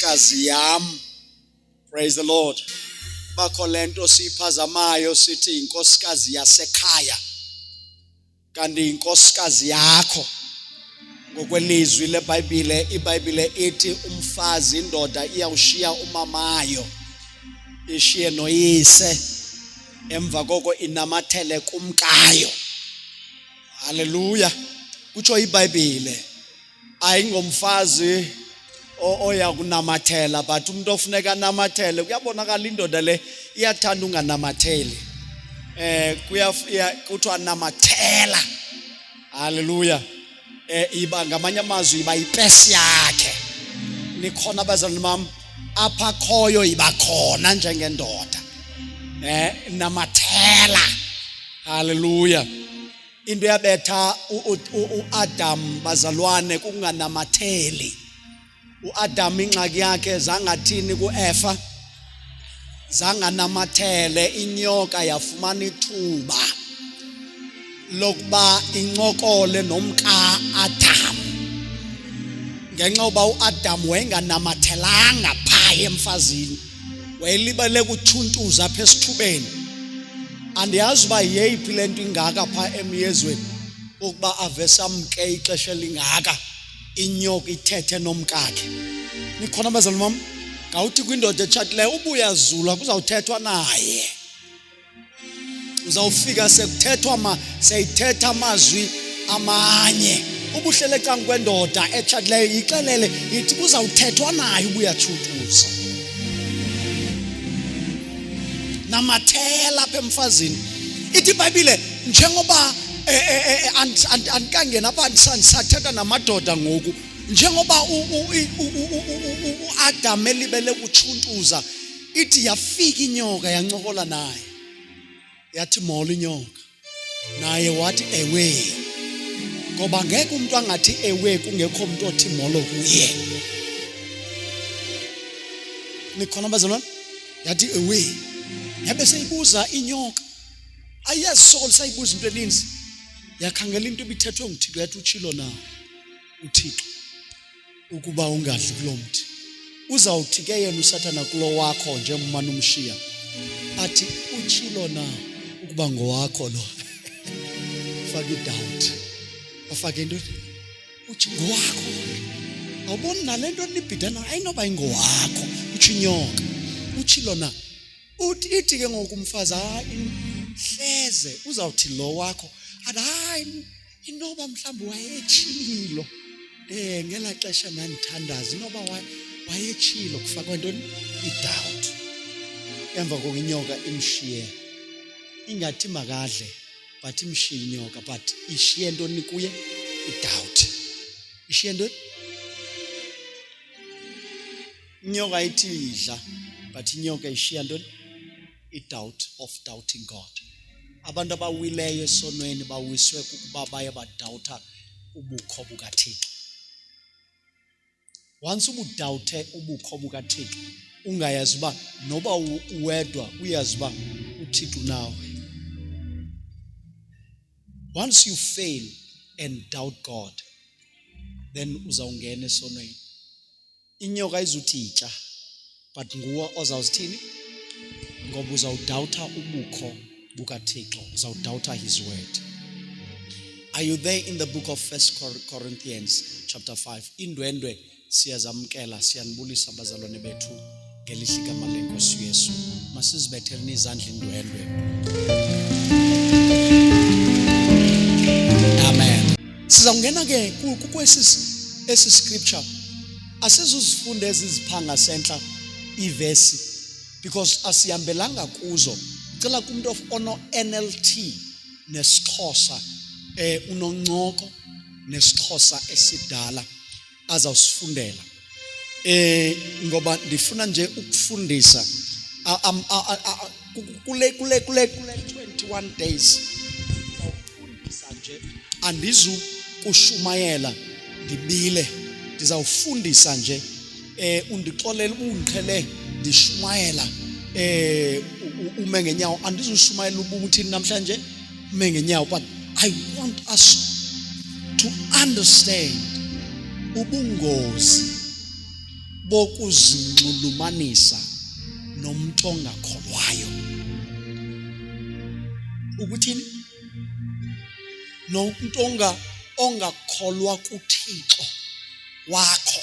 inkosikazi yam. Praise the Lord. Bakho lento siphazamayo sithi inkosikazi yasekhaya kanti inkosikazi yakho. Ngokwelizwi leBhayibhile, iBhayibhile ithi umfazi indoda iyawushiya umamayo, ishiye noyise, emva koko inamathele kumkayo. Hallelujah. Kutsho iBhayibhile ayingomfazi oya kunamathela, but umuntu ofuneka namathele. Kuyabonakala indoda le iyathanda unganamatheli. Kuthiwa namathela. Hallelujah. Iba ngamanye amazwi iba ipesi yakhe. Nikhona abazalwane bam, apha khoyo iba khona njengendoda. Namathela. Hallelujah. Into yabetha uAdam bazalwane kunganamatheli. uAdam ingxaki yakhe zangathini kuEva, zanganamathele. Inyoka yafumana ithuba lokuba incokole nomka Adam. Ngenxa yoba uAdam wayenganamathelanga phaya emfazini, wayelibele ukuthuntuza apha esithubeni. Andiyazi uba yeyiphi le nto ingaka phaa emyezweni ukuba avesamke ixesha lingaka inyoka ithethe nomkakhe. Nikhona abazalwane bam, ngawuthi kwindoda etshatileyo uba uyazula kuzawuthethwa naye. Uzawufika seyithetha amazwi amanye. Ubuhlele canga kwendoda etshatileyo yixelele ithi kuzawuthethwa naye uba uyathuthuza. Namathela apha emfazini. Ithi iBhayibhile njengoba andikangena apha ndisathetha namadoda ngoku, njengoba uAdam elibele ukuthuntuza, ithi yafika inyoka yancokola naye. Yathi molo inyoka, naye wathi ewe. Ngoba ngeke umuntu angathi ewe kungekho umuntu othi molo kuye. Nikhona abazalwane? Yathi ewe. Yabe seyibuza inyoka, ayazisokole sayibuza into eninzi. Yakhangela into ebithethwe nguThixo, yathi utshilo na uThixo ukuba ungadli kulo mthi. Uzawuthi ke yena uSathana kulo wakho nje umane umshiya, athi utshilo na ukuba ngowakho lo. Faka idoubt, afake into uthi ngowakho. Awuboni nalento nibhidana ayinoba ingowakho, uthi inyoka. Utshilo na. Ithi ke ngoku umfazi hleze uzawuthi lo wakho. Hayi inoba mhlawumbe wayetshilo ngela xesha nandithandaza, inoba wayetshilo kufakwa ntoni idoubt. Emva koko inyoka imshiye, ingathi makadle but imshiye inyoka, but ishiye ntoni kuye? Idoubt. Ishiye ntoni? Inyoka ithi idla, but inyoka ishiya ntoni? I-doubt of doubting God. Abantu abawileyo esonweni bawiswe kukuba baye badawutha ubukho bukaThixo. Once ubudawuthe ubukho bukaThixo, ungayazi uba noba uwedwa uyazi uba uThixo nawe. Once you fail and doubt God, then uzawungena esonweni. Inyoka izuthi itya, but nguwe ozawuzithini? Ngoba uzawudawutha ubukho bukaThixo, uzawudawutha his word. Are you there in the book of 1 Corinthians chapter 5? Indwendwe siyazamkela, siyanibulisa abazalwane bethu ngelihle igama lenkosi uYesu. Masizibetheleni izandla indwendwe. Amen. Sizawungena ke kwesi scripture. Asizuzifunda eziziphanga sentla ivesi because asihambelanga kuzo. Cela kumuntu of ono NLT nesiXhosa unoncoko nesiXhosa esidala azawusifundela. Ngoba ndifuna nje ukufundisa kule 21 days uzawufundisa nje, andizukushumayela ndibile, ndizawufundisa nje undixolele undiqhele ndishumayela ume ngenyawo. Andizushumayela ubuthi namhlanje ume ngenyawo, but I want us to understand ubungozi bokuzinxulumanisa nomuntu ongakholwayo. Ukuthini? Nomuntu ongakholwa kuThixo wakho.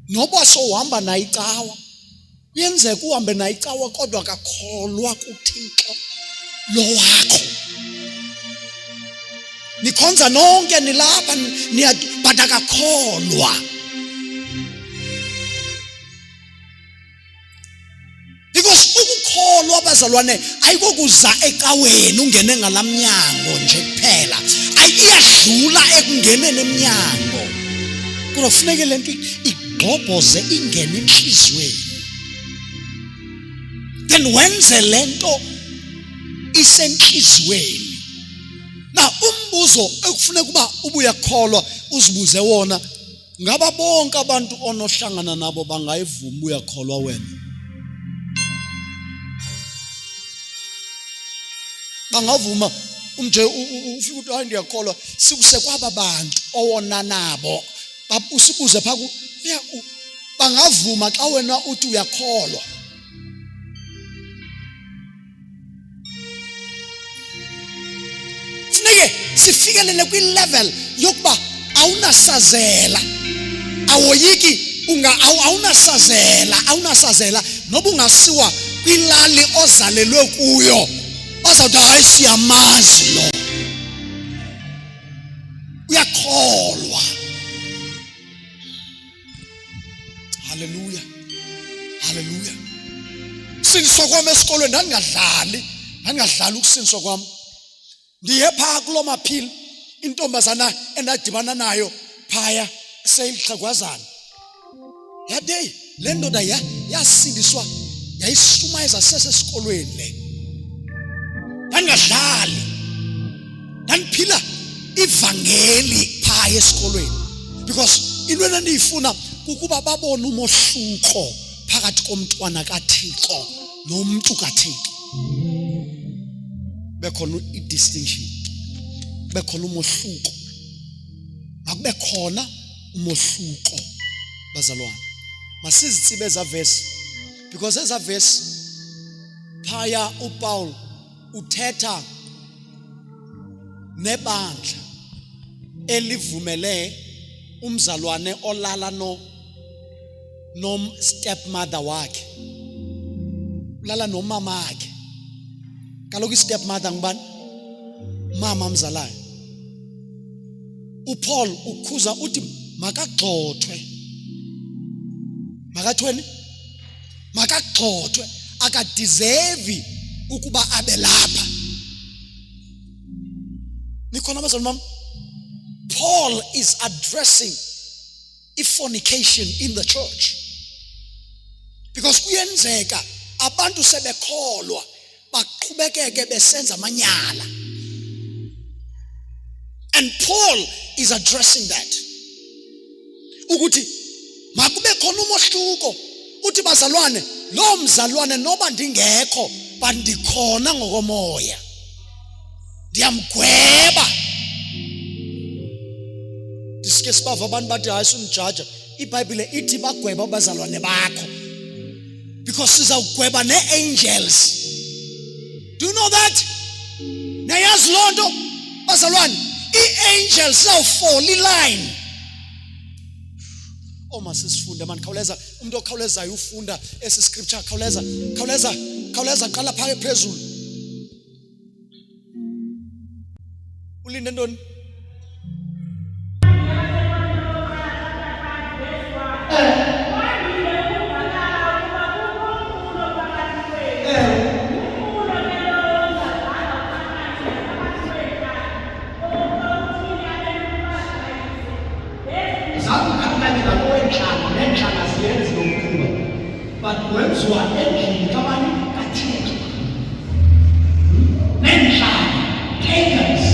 Noba sohamba naye icawa, yenzeka uhambe naye icawa kodwa akakholwa kuThixo lo wakho. Nikhonza nonke nilapha but akakholwa. Because ukukholwa abazalwane ayikokuza ecaweni ungene ngalamnyango nje kuphela. Ayiyadlula ekungeneni eminyango. Kufanele lento igqobhoze ingene enhlizweni. Then wenze lento isenhlizweni. Na umbuzo ekufuneka kuba ubuyakholwa uzibuze wona, ngaba bonke abantu onohlangana nabo bangayivuma uyakholwa wena? Bangavuma nje ufika uthi hayi ndiyakholwa sikuse kwaba bantu owona nabo usibuze pha bangavuma xa wena uthi uyakholwa? Funeke sifikelele kwi-level yokuba awunasazela, awoyiki awunasazela noba ungasiwa kwilali ozalelwe kuyo ozawuthi hayi siyamazi lo, uyakholwa. Haleluya, haleluya. Sinswa kwami esikolweni ndandingadlali ukusinswa kwami. Ndiye phaa kulo maphili intombazana endadibana nayo phaya seyixhegwazana. Yade le ndoda yasindiswa yayisumayeza sesesikolweni le. Ndandingadlali, ndandiphila ivangeli phaya esikolweni because into endandiyifuna kukuba babone umohluko phakathi komntwana kaThixo nomuntu kaThixo. Bekhona i-distinction, bekhona umohluko, makube khona umohluko bazalwane. Masizitsibe eza verse because eza verse phaya uPaul uthetha nebandla elivumele umzalwane olala no stepmother wakhe, ulala nomama wakhe. Kaloku i-stepmother ngubani? Mama mzalayo. uPaul ukhuza uthi makagxothwe. Makathweni? Makagxothwe. Akadeserve ukuba abe lapha. Nikhona bazalwane? Paul is addressing fornication in the church. Because kuyenzeka abantu sebekholwa baqhubekeke besenza amanyala. And Paul is addressing that. Ukuthi makube khona umohluko. Uthi bazalwane, lo mzalwane noba ndingekho bandikhona ngokomoya. Ndiyamgweba. Disike sibava abantu bathi hayi sumjaja. iBhayibhile ithi bagweba abazalwane bakho. Because sizawugweba ne-angels. Do you know that? Nayazi lonto bazalwane, i-angels zawufola iline. Masisifunde man, khawuleza umuntu okhawulezayo ufunda esi scripture, khawuleza qala phaya phezulu. Ulinde ntoni? But wenziwa endlini kabani kaThixo. Nenhlamba pagans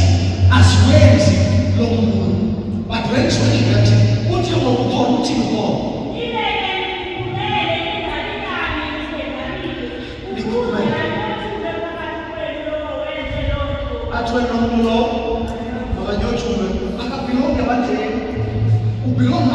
asiwenzi lo muntu. But wenziwa endlini kaThixo. Uthi ngokukhona uthi ngoba. Atwe nomuntu lo, makanyotshwe akabhilonge bandle. Ubhilonge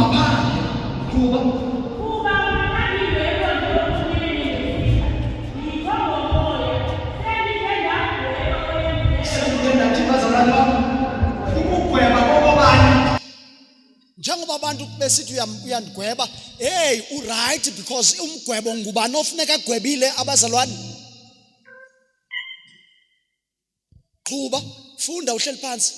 besithi uyandgweba, hey uright because umgwebo ngubani ofuneka agwebile abazalwane. Qhuba, funda uhleli phansi.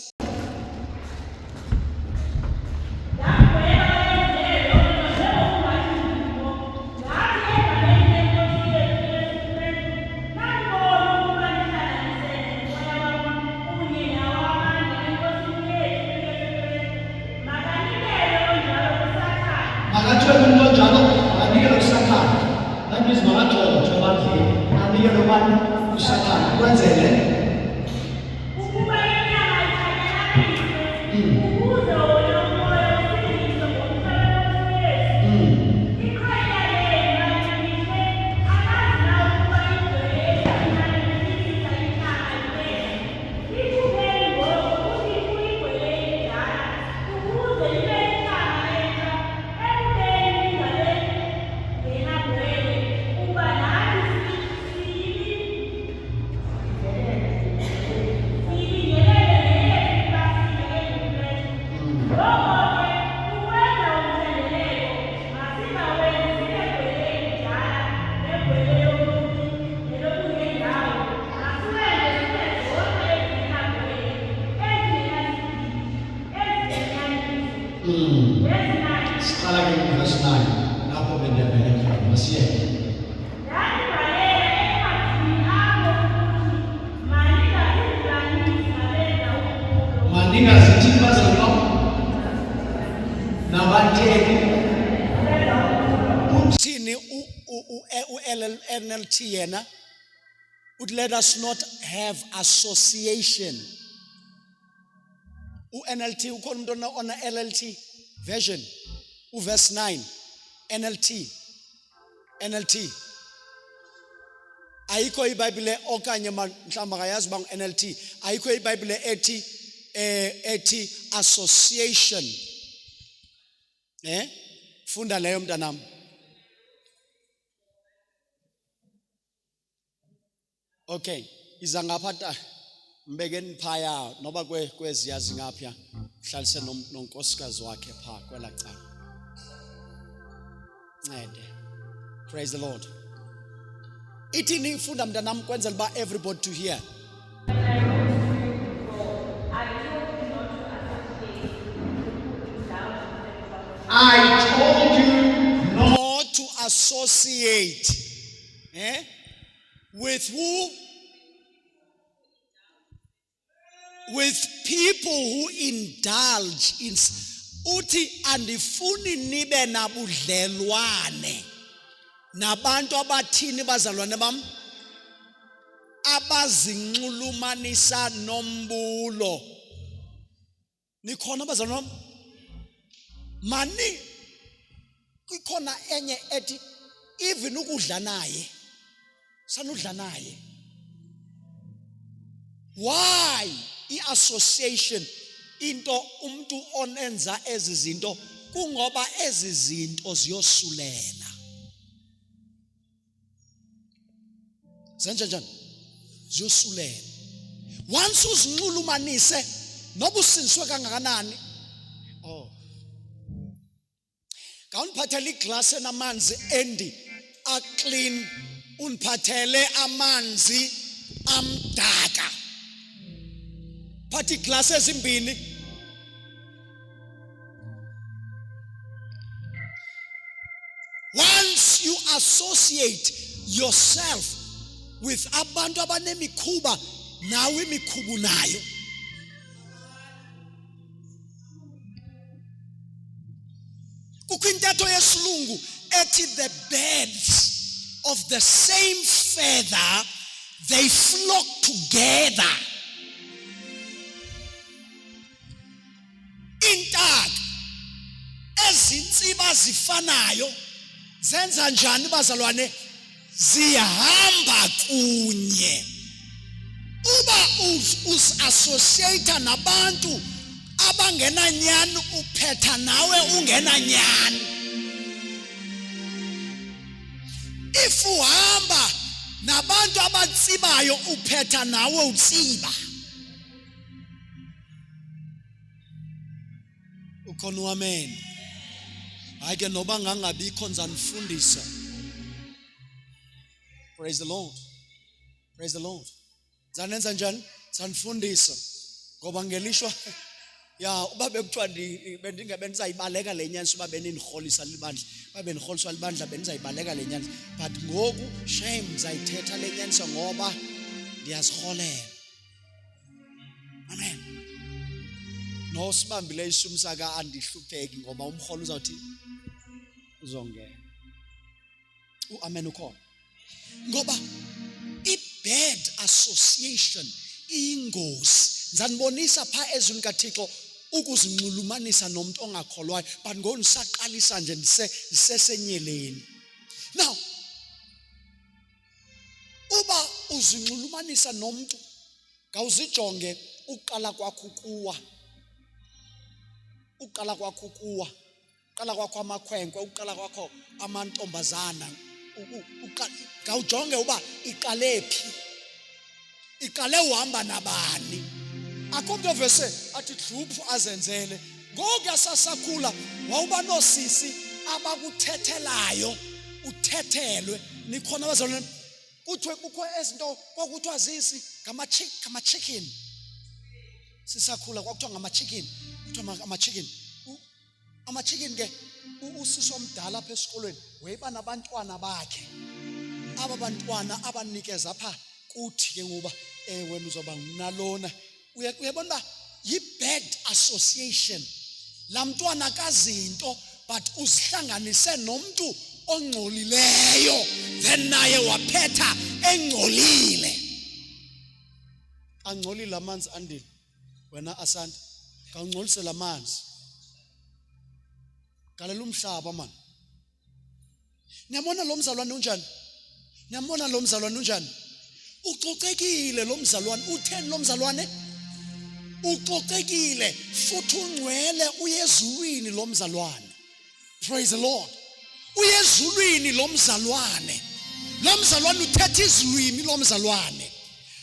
NLT yena would let us not have association. NLT ukhona umuntu ona LLT version verse 9 NLT ayikho iBhayibhile okanye mhlamba akayazi bang NLT ayikho iBhayibhile ethi association. Funda leyo mntanami. Okay, iza ngapha mbekeni phaya noba kweziyazi ngapha hlalise nonkosikazi wakhe pha kwela cala. Ncede. Praise the Lord. Ithini ifunda mntanami kwenzela ba everybody to hear. I told you not to associate. With who? With people who indulge in uthi andifuni nibe nabudlelwane nabantu abathini bazalwane bam abazinxulumanisa nombulo. Nikhona bazalwane bam? Mani ikhona enye ethi even ukudla naye sanudla naye. Why i-association into umuntu onenza ezi zinto kungoba ezi zinto ziyosulela. Zenje njani? Ziyosulela. Once uzinxulumanise noba usinswe kangakanani. Kawuniphathele iglass enamanzi endi aclean, uniphathele amanzi amdaka. Phathi iglass ezimbini. Once you associate yourself with abantu abanemikhuba nawe imikhubu nayo. Kukwintetho yesilungu ethi the birds of the same feather they flock together. Intaka ezintsiba zifanayo zenza njani bazalwane? Zihamba kunye. Uba us-associate nabantu abangenanyani uphetha nawe ungenanyani. If uhamba nabantu abatsibayo uphetha nawe utsiba. Ukhona amen. Ake noba ngangabikho nizanifundisa. Praise the Lord. Praise the Lord. Zanenza njani? Sanifundisa. Ngoba ngelishwa ya uba bekuthiwa bendingabe ndizayibaleka le nyanisi uba benindikholisa libandla. Babe nikholiswa libandla bendizayibaleka le nyanisi. But ngoku shame ndizayithetha le nyanisi ngoba ndiyazikholela. Amen. No sibambile isumsaka andihlupheki ngoba umkholo uzawuthi uzongena. Amen ukhona. Ngoba i-bad association iyingozi. Ngizanibonisa pha ezweni kaThixo ukuzinxulumanisa nomuntu ongakholwayo, but ngonisaqalisa nje ndisesenyeleni. Now uba uzinxulumanisa nomuntu ngawuzijonge uqala kwakho kuwa. Uqala kwakho kuwa. Uqala kwakho amakhwenkwe, uqala kwakho amantombazana. Ngawujonge uba iqale phi. Iqale uhamba nabani. Akho umuntu ovese athi dluphu azenzele. Ngoku yasasakhula wawuba nosisi abakuthethelayo uthethelwe nikhona abazalwane kuthiwe kukho ezinto kwakuthiwa zisi ngama chicken. Sisakhula kwakuthiwa ngama chicken. Kuthiwa ama chicken ke usisi omdala apha esikolweni wayiba nabantwana bakhe. Aba bantwana abanikeza apha kuthi ke ngoba wena uzoba ngunalona. Uyabona ba yi-bad association. La mntwana akazinto but uzihlanganise nomuntu ongcolileyo then naye waphetha engcolile. Angcolile amanzi andile wena asanda kangcolise lamanzi. Galela umhlaba man. Niyabona lo mzalwane unjani? Niyabona lo mzalwane unjani? Ucocekile lo mzalwane. Utheni lo mzalwane? Ucocekile futhi ungcwele uyezulwini lo mzalwane. Praise the Lord. Uyezulwini lo mzalwane. Lo mzalwane uthetha izilwimi lo mzalwane.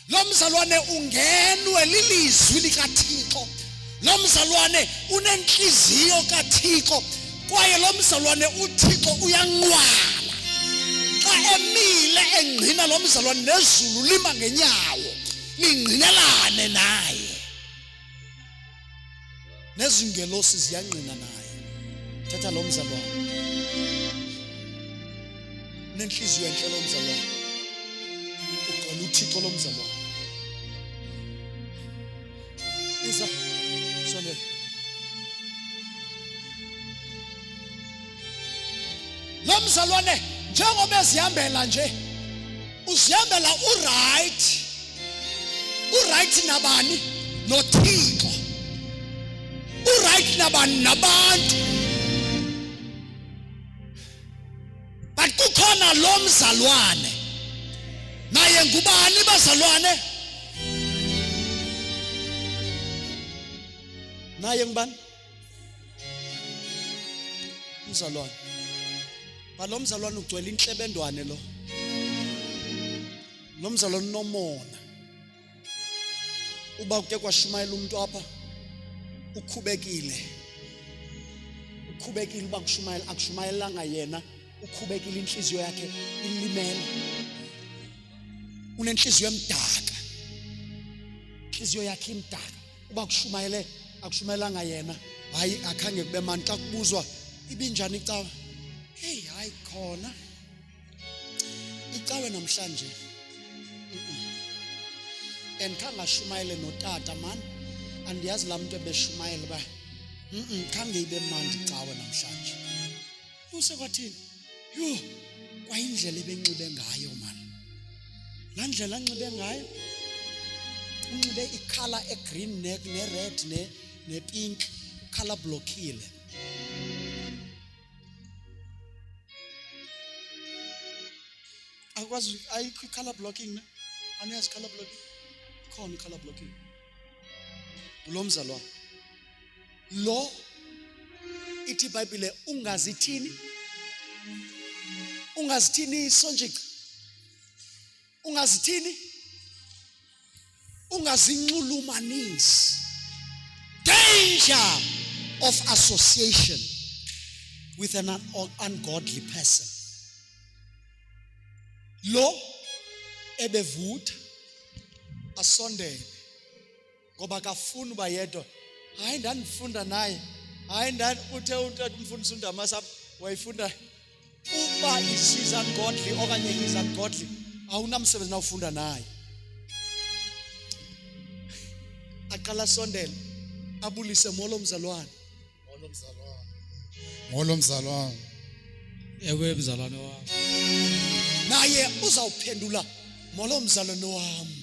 Lo mzalwane ungenwe lilizwi likaThixo. Lo mzalwane unenhliziyo kaThixo. Kwaye lo mzalwane uThixo uyanqwala. Xa emile engqina lo mzalwane nezulu lima ngenyawo. Lingqinelane naye. Nezingelosi ziyangqina naye. Thatha lo mzalwane. Nenhliziyo enhle lo mzalwane. Uqala uThixo lo mzalwane. Isa sonele. Lo mzalwane njengoba ezihambela nje uzihambela uright nabani noThixo. Uright nabani nabantu. But kukhona lo mzalwane. Naye ngubani bazalwane? Naye ngubani? Umzalwane. Lo mzalwane ugcwele inhlebendwane lo. Lo mzalwane nomona. Uba kuke kwashumayela umuntu apha ukhubekile. Ukhubekile uba kushumayela akushumayelanga yena, ukhubekile inhliziyo yakhe ilimele. Unenhliziyo emdaka. Inhliziyo yakhe imdaka. Uba kushumayele akushumayelanga yena, hayi akhange kube mani xa kubuzwa ibinjani icawa. Hey hayi khona. Icawe namhlanje. Enkhanga shumayele notata man. Andiyazi la muntu ebeshumayele ba. Khange ibe mandi icawe namhlanje. Usekwathini? Yo, kwayindlela ebenxibe ngayo man. La ndlela anxibe ngayo. Unxibe icolor egreen neck nered nepink, color blockile. Akwazi ayikho color blocking na? Aniyazi color blocking? Khona color blocking. Lo mzalwane. Lo ithi iBhayibhile ungazithini? Ungazithini sonjika? Ungazithini? Ungazinxulumanisi. Danger of association. with an ungodly person. Lo ebevutha asondele ngoba kafuna uba yedwa. Hayi ndandifunda naye. Hayi uthe umfundisi uNdamasa wayifunda uba she's ungodly okanye he's ungodly. Awunamsebenzi na ufunda naye. Aqala sondele abulise molo mzalwane. Molo mzalwane. Ewe mzalwane wami. Naye uzawuphendula molo mzalwane wami.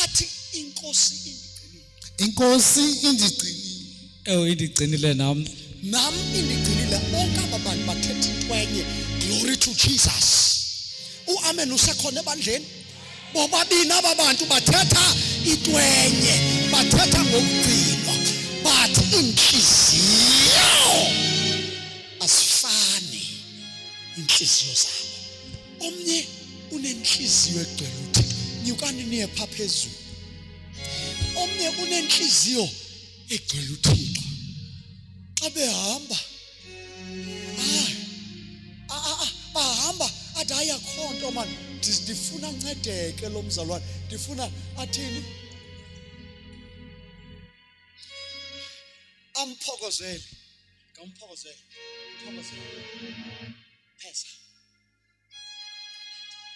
Athi inkosi indigcinile. Inkosi indigcinile. Ewe indigcinile nam. Nam indigcinile. Bonke aba bantu bathetha intwenye. Glory to Jesus. Uamen usekhona ebandleni. Bobabini aba bantu bathetha intwenye. Bathetha ngokugcinwa. But inhliziyo asifani inhliziyo zabo. Omnye unenhliziyo egcwele uThixo. Nyukani niye pha phezulu. Omnye unenhliziyo egcwele uThixo. Xa behamba bahamba athi ayakho nto man, ndifuna ncedeke lo mzalwane. Ndifuna athini? Amphokozele. Ngamphokozele. Pheza.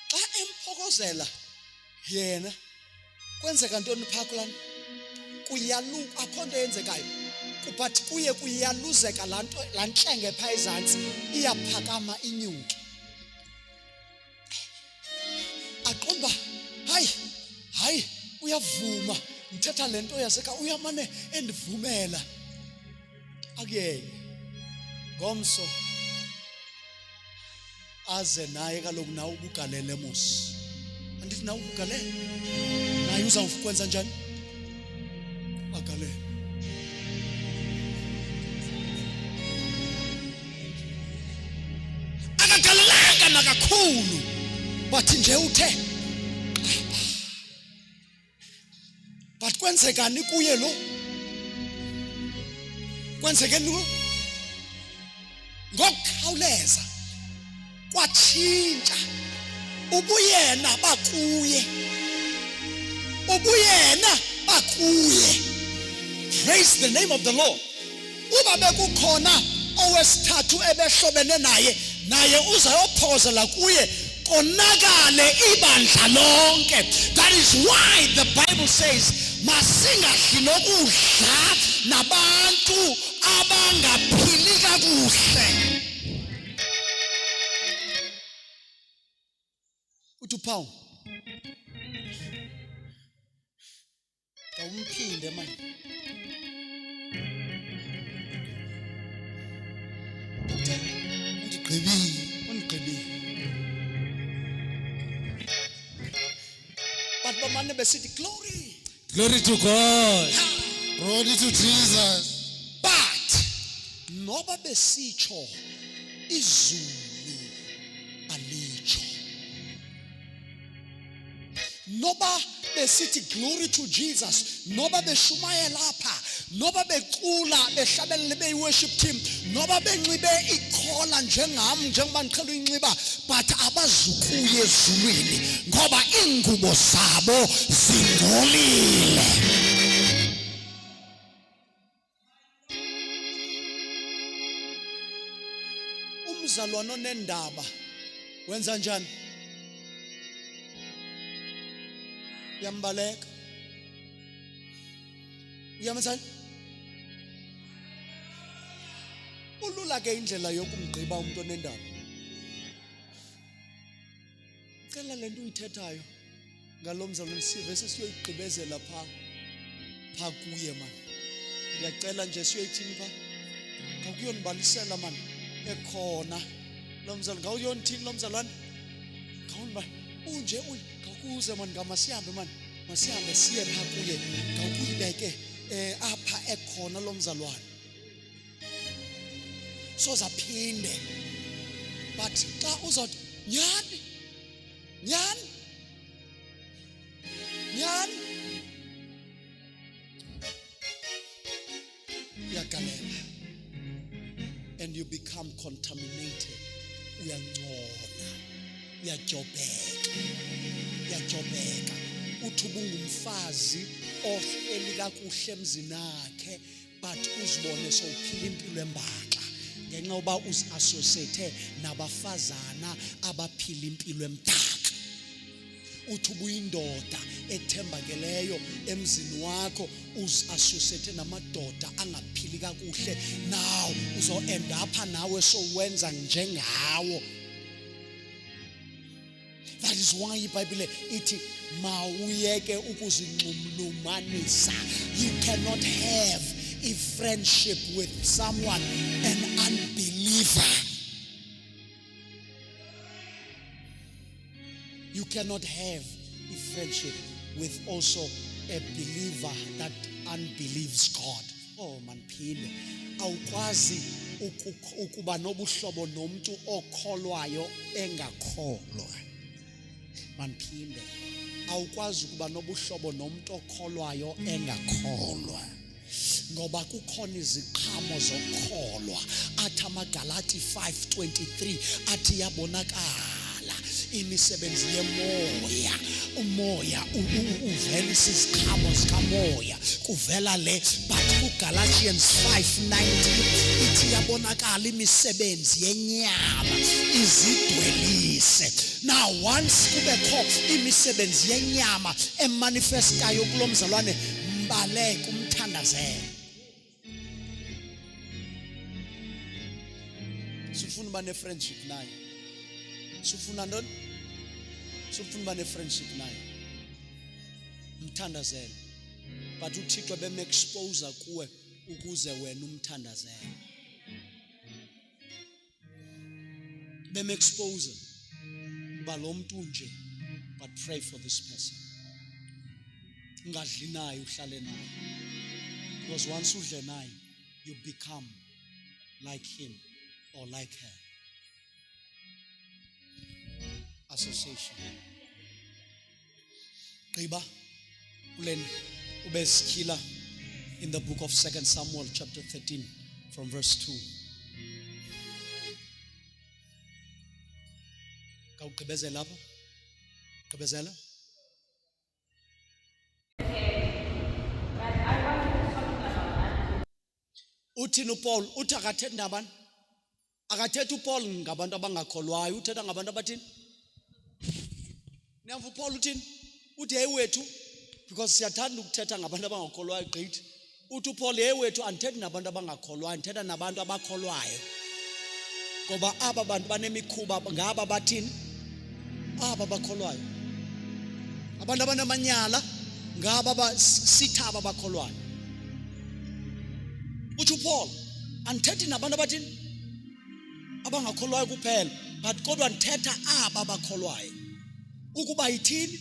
Xa emphokozela yena kwenzeka ntoni phakulana? Akho nto yenzekayo. But kuye kuyaluzeka laa ntlenge phaa ezantsi iyaphakama inyuke. Aqomba hayi uyavuma ngithetha le nto yaseka uyamane endivumela. Akuyeke ngomso aze naye kaloku nawe ubugalele mos. Andithi nawe ubugalele naye uzawukwenza njani? Agalele. Akagalelanga nakakhulu bathi nje uthe but kwenzekani kuye lo? Kwenzekeni lo? Ngokukhawuleza kwatshintsha ubuyena bakuye. Praise the name of the Lord. Uba bekukhona owesithathu ebehlobene naye uzayophozela kuye konakale ibandla lonke. That is why the Bible says masingadli nokudla nabantu abangaphili kakuhle. Uthi Paul awumphinde manje. Undigqibile. But bamane besithi glory. Glory to God. Glory to Jesus. But noba besitsho izulu alitsho. Noba besithi glory to Jesus, noba beshumayela lapha, noba becula behlabelele beyi-worship team, noba benxibe ikhola njengoba ndiqhela uyinxiba, but abazukuya ezulwini ngoba iingubo zabo zingcolile. Umzalwane onendaba wenza njani? Uyambaleka. Uyamazana? Ulula ke indlela yokumgqiba umuntu onendaba. Cela lento uyithethayo ngalo mzalwane sive sesiyoyigqibezela pha kuye man. Ngiyacela nje siyoyithini pha. Ngakuyonibalisela man ekhona lo mzalwane. Ngawuyonithini lo mzalwane? Ngawuniba unje kuze man ngamasihambe man. Masihambe siye pha kuye. Ngawukuyibeke apha ekhona lo mzalwane. Sozaphinde. But xa uzothi nyani uyagalela and you become contaminated. Uyangcola, uyajobeka. Uthi ubungumfazi ohleli kakuhle emzini wakhe, but uzibone sowuphila impilo embaxa ngenxa yoba uzi-associate nabafazana abaphila impilo emdaka. Uthi ubuyindoda ethembakeleyo emzini wakho, uzi-associate namadoda angaphili kakuhle, now uzo-end up nawe sowenza njengawo. That is why iBhayibhile ithi mawuyeke ukuzinxulumanisa. You cannot have a friendship with someone, an unbeliever. You cannot have a friendship with also a believer that unbelieves God. Oh manphile, awukwazi ukuba nobuhlobo nomuntu okholwayo engakholwa. Manphile, awukwazi ukuba nobuhlobo nomuntu okholwayo engakholwa. Ngoba kukhona iziqhamo zokholwa. Athi amaGalati 5:23 athi yabonakala imisebenzi yemoya. Umoya uvelisa iziqhamo zikamoya, kuvela le. But kuGalatians 5:19 ithi yabonakala imisebenzi yenyama izidwelise. Now once kubekho imisebenzi yenyama emanifestayo kulo mzalwane, mbaleka umthandazelo. Sifuna uba ne-friendship naye. Sifuna ntoni? Sifuna uba ne-friendship naye. Mthandazelo. But uThixo beme-expose kuwe ukuze wena umthandazelo. Beme-expose uba lo muntu nje, but pray for this person. Ungadli naye, uhlale naye. Because once udle naye, you become like him or like her. Association. Qiba ulen ubesikhila in the book of 2 Samuel chapter 13 from verse 2. Kawugqibezela lapho? Gqibezela? Uthini uPaul? Uthi akathethi nabantu? Akathethi uPaul ngabantu abangakholwayo, uthetha ngabantu abathini? Niyamva uPaul uthini? Uthi hey wethu, because siyathanda ukuthetha ngabantu abangakholwayo gqithi. Uthi uPaul hey wethu andithethi nabantu abangakholwayo, ndithetha nabantu abakholwayo. Ngoba aba bantu banemikhuba ngaba bathini? Aba bakholwayo. Abantu abanamanyala ngaba sithaba bakholwayo. Uthi uPaul andithethi nabantu abathini? Abangakholwayo kuphela, but kodwa ndithetha aba bakholwayo. Ukuba yithini?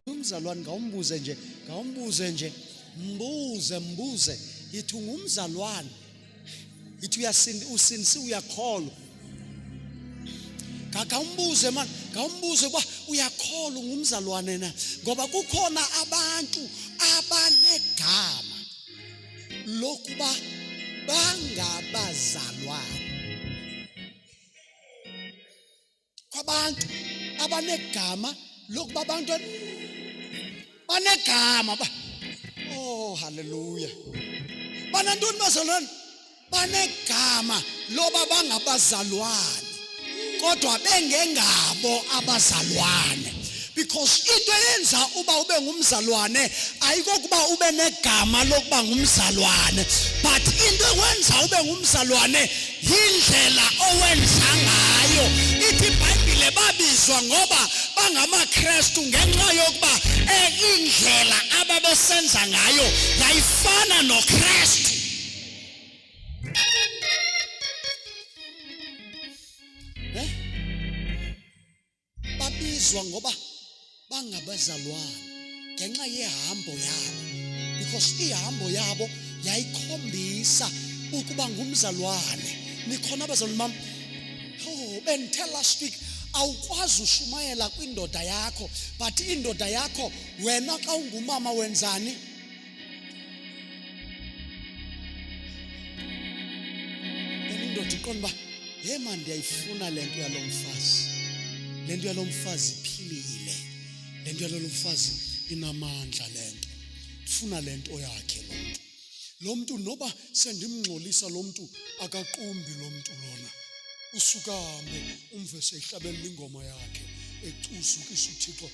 Umzalwane ngawumbuze nje, mbuze yithi ungumzalwane, yithi usindisi uyakholwa. Ngawumbuze man, ngawumbuze uba uyakholwa ungumzalwane na, ngoba kukhona abantu abanegama lokuba bangabazalwane. Kwabantu abanegama lokuba abantu banegama ba. Oh hallelujah. Banantoni bazalwane? banegama loba bangabazalwane kodwa bengengabo abazalwane. Because into eyenza uba ube ngumzalwane ayikokuba ube negama lokuba ngumzalwane, but into ekwenza ube ngumzalwane yindlela owenza ngayo. Ithi iBhayibhile babizwa ngoba bangamaKristu ngenxa yokuba indlela ababesenza ngayo yayifana noKristu. Babizwa ngoba bangabazalwane ngenxa yehambo yabo, because ihambo yabo yayikhombisa ukuba ngumzalwane. Nikhona abazalwane bam, bendithe last week, awukwazi ushumayela kwindoda yakho, but indoda yakho wena xa ungumama wenzani? Indoda iqonda uba ye man, ndiyayifuna le nto yalo mfazi, le nto yalo mfazi iphilile, le nto yalo mfazi inamandla, le nto ndifuna le nto yakhe lo mntu noba sendimngxolisa lo mntu akaqumbi lo mntu lona. Usuka hambe umve seyihlabelela ingoma yakhe ecuzukisa uThixo.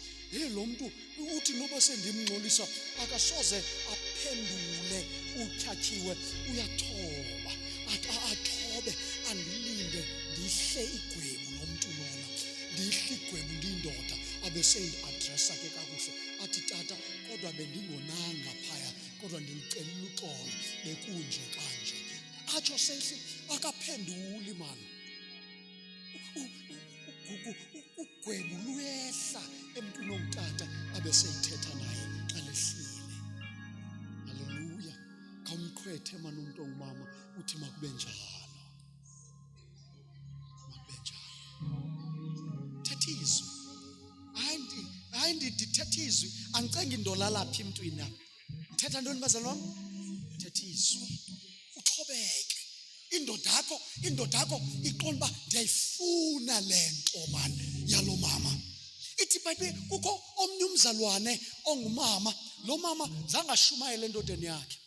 Lo mntu uthi noba sendimngxolisa akasoze aphendule utyatyiwe, uyathoba athobe andilinde ndihle igwebu lo mntu lona, ndihle igwebu ndiyindoda. Abe seyi-adresa ke kakuhle athi tata kodwa bendingonanga phaya kodwa ndilicelile uxolo bekunje kanje. Atsho sehle akaphenduli mani. Ugwebu luyehla emntwini ongutata abe seyithetha naye xa lehlile. Haleluya. Khawumqwethe mani umuntu ongumama uthi makube njalo, makube njalo. Thetha izwi. Hayi ndithetha izwi, andicengi ndolala phi emntwini. Thetha ntoni bazalwane? Thetha izwi, uthobeke. Indoda yakho iqonda uba ndiyayifuna le nto mani yalo mama. Ithi iBhayibhile kukho omnye umzalwane ongumama, lo mama zangashumayele endodeni yakhe,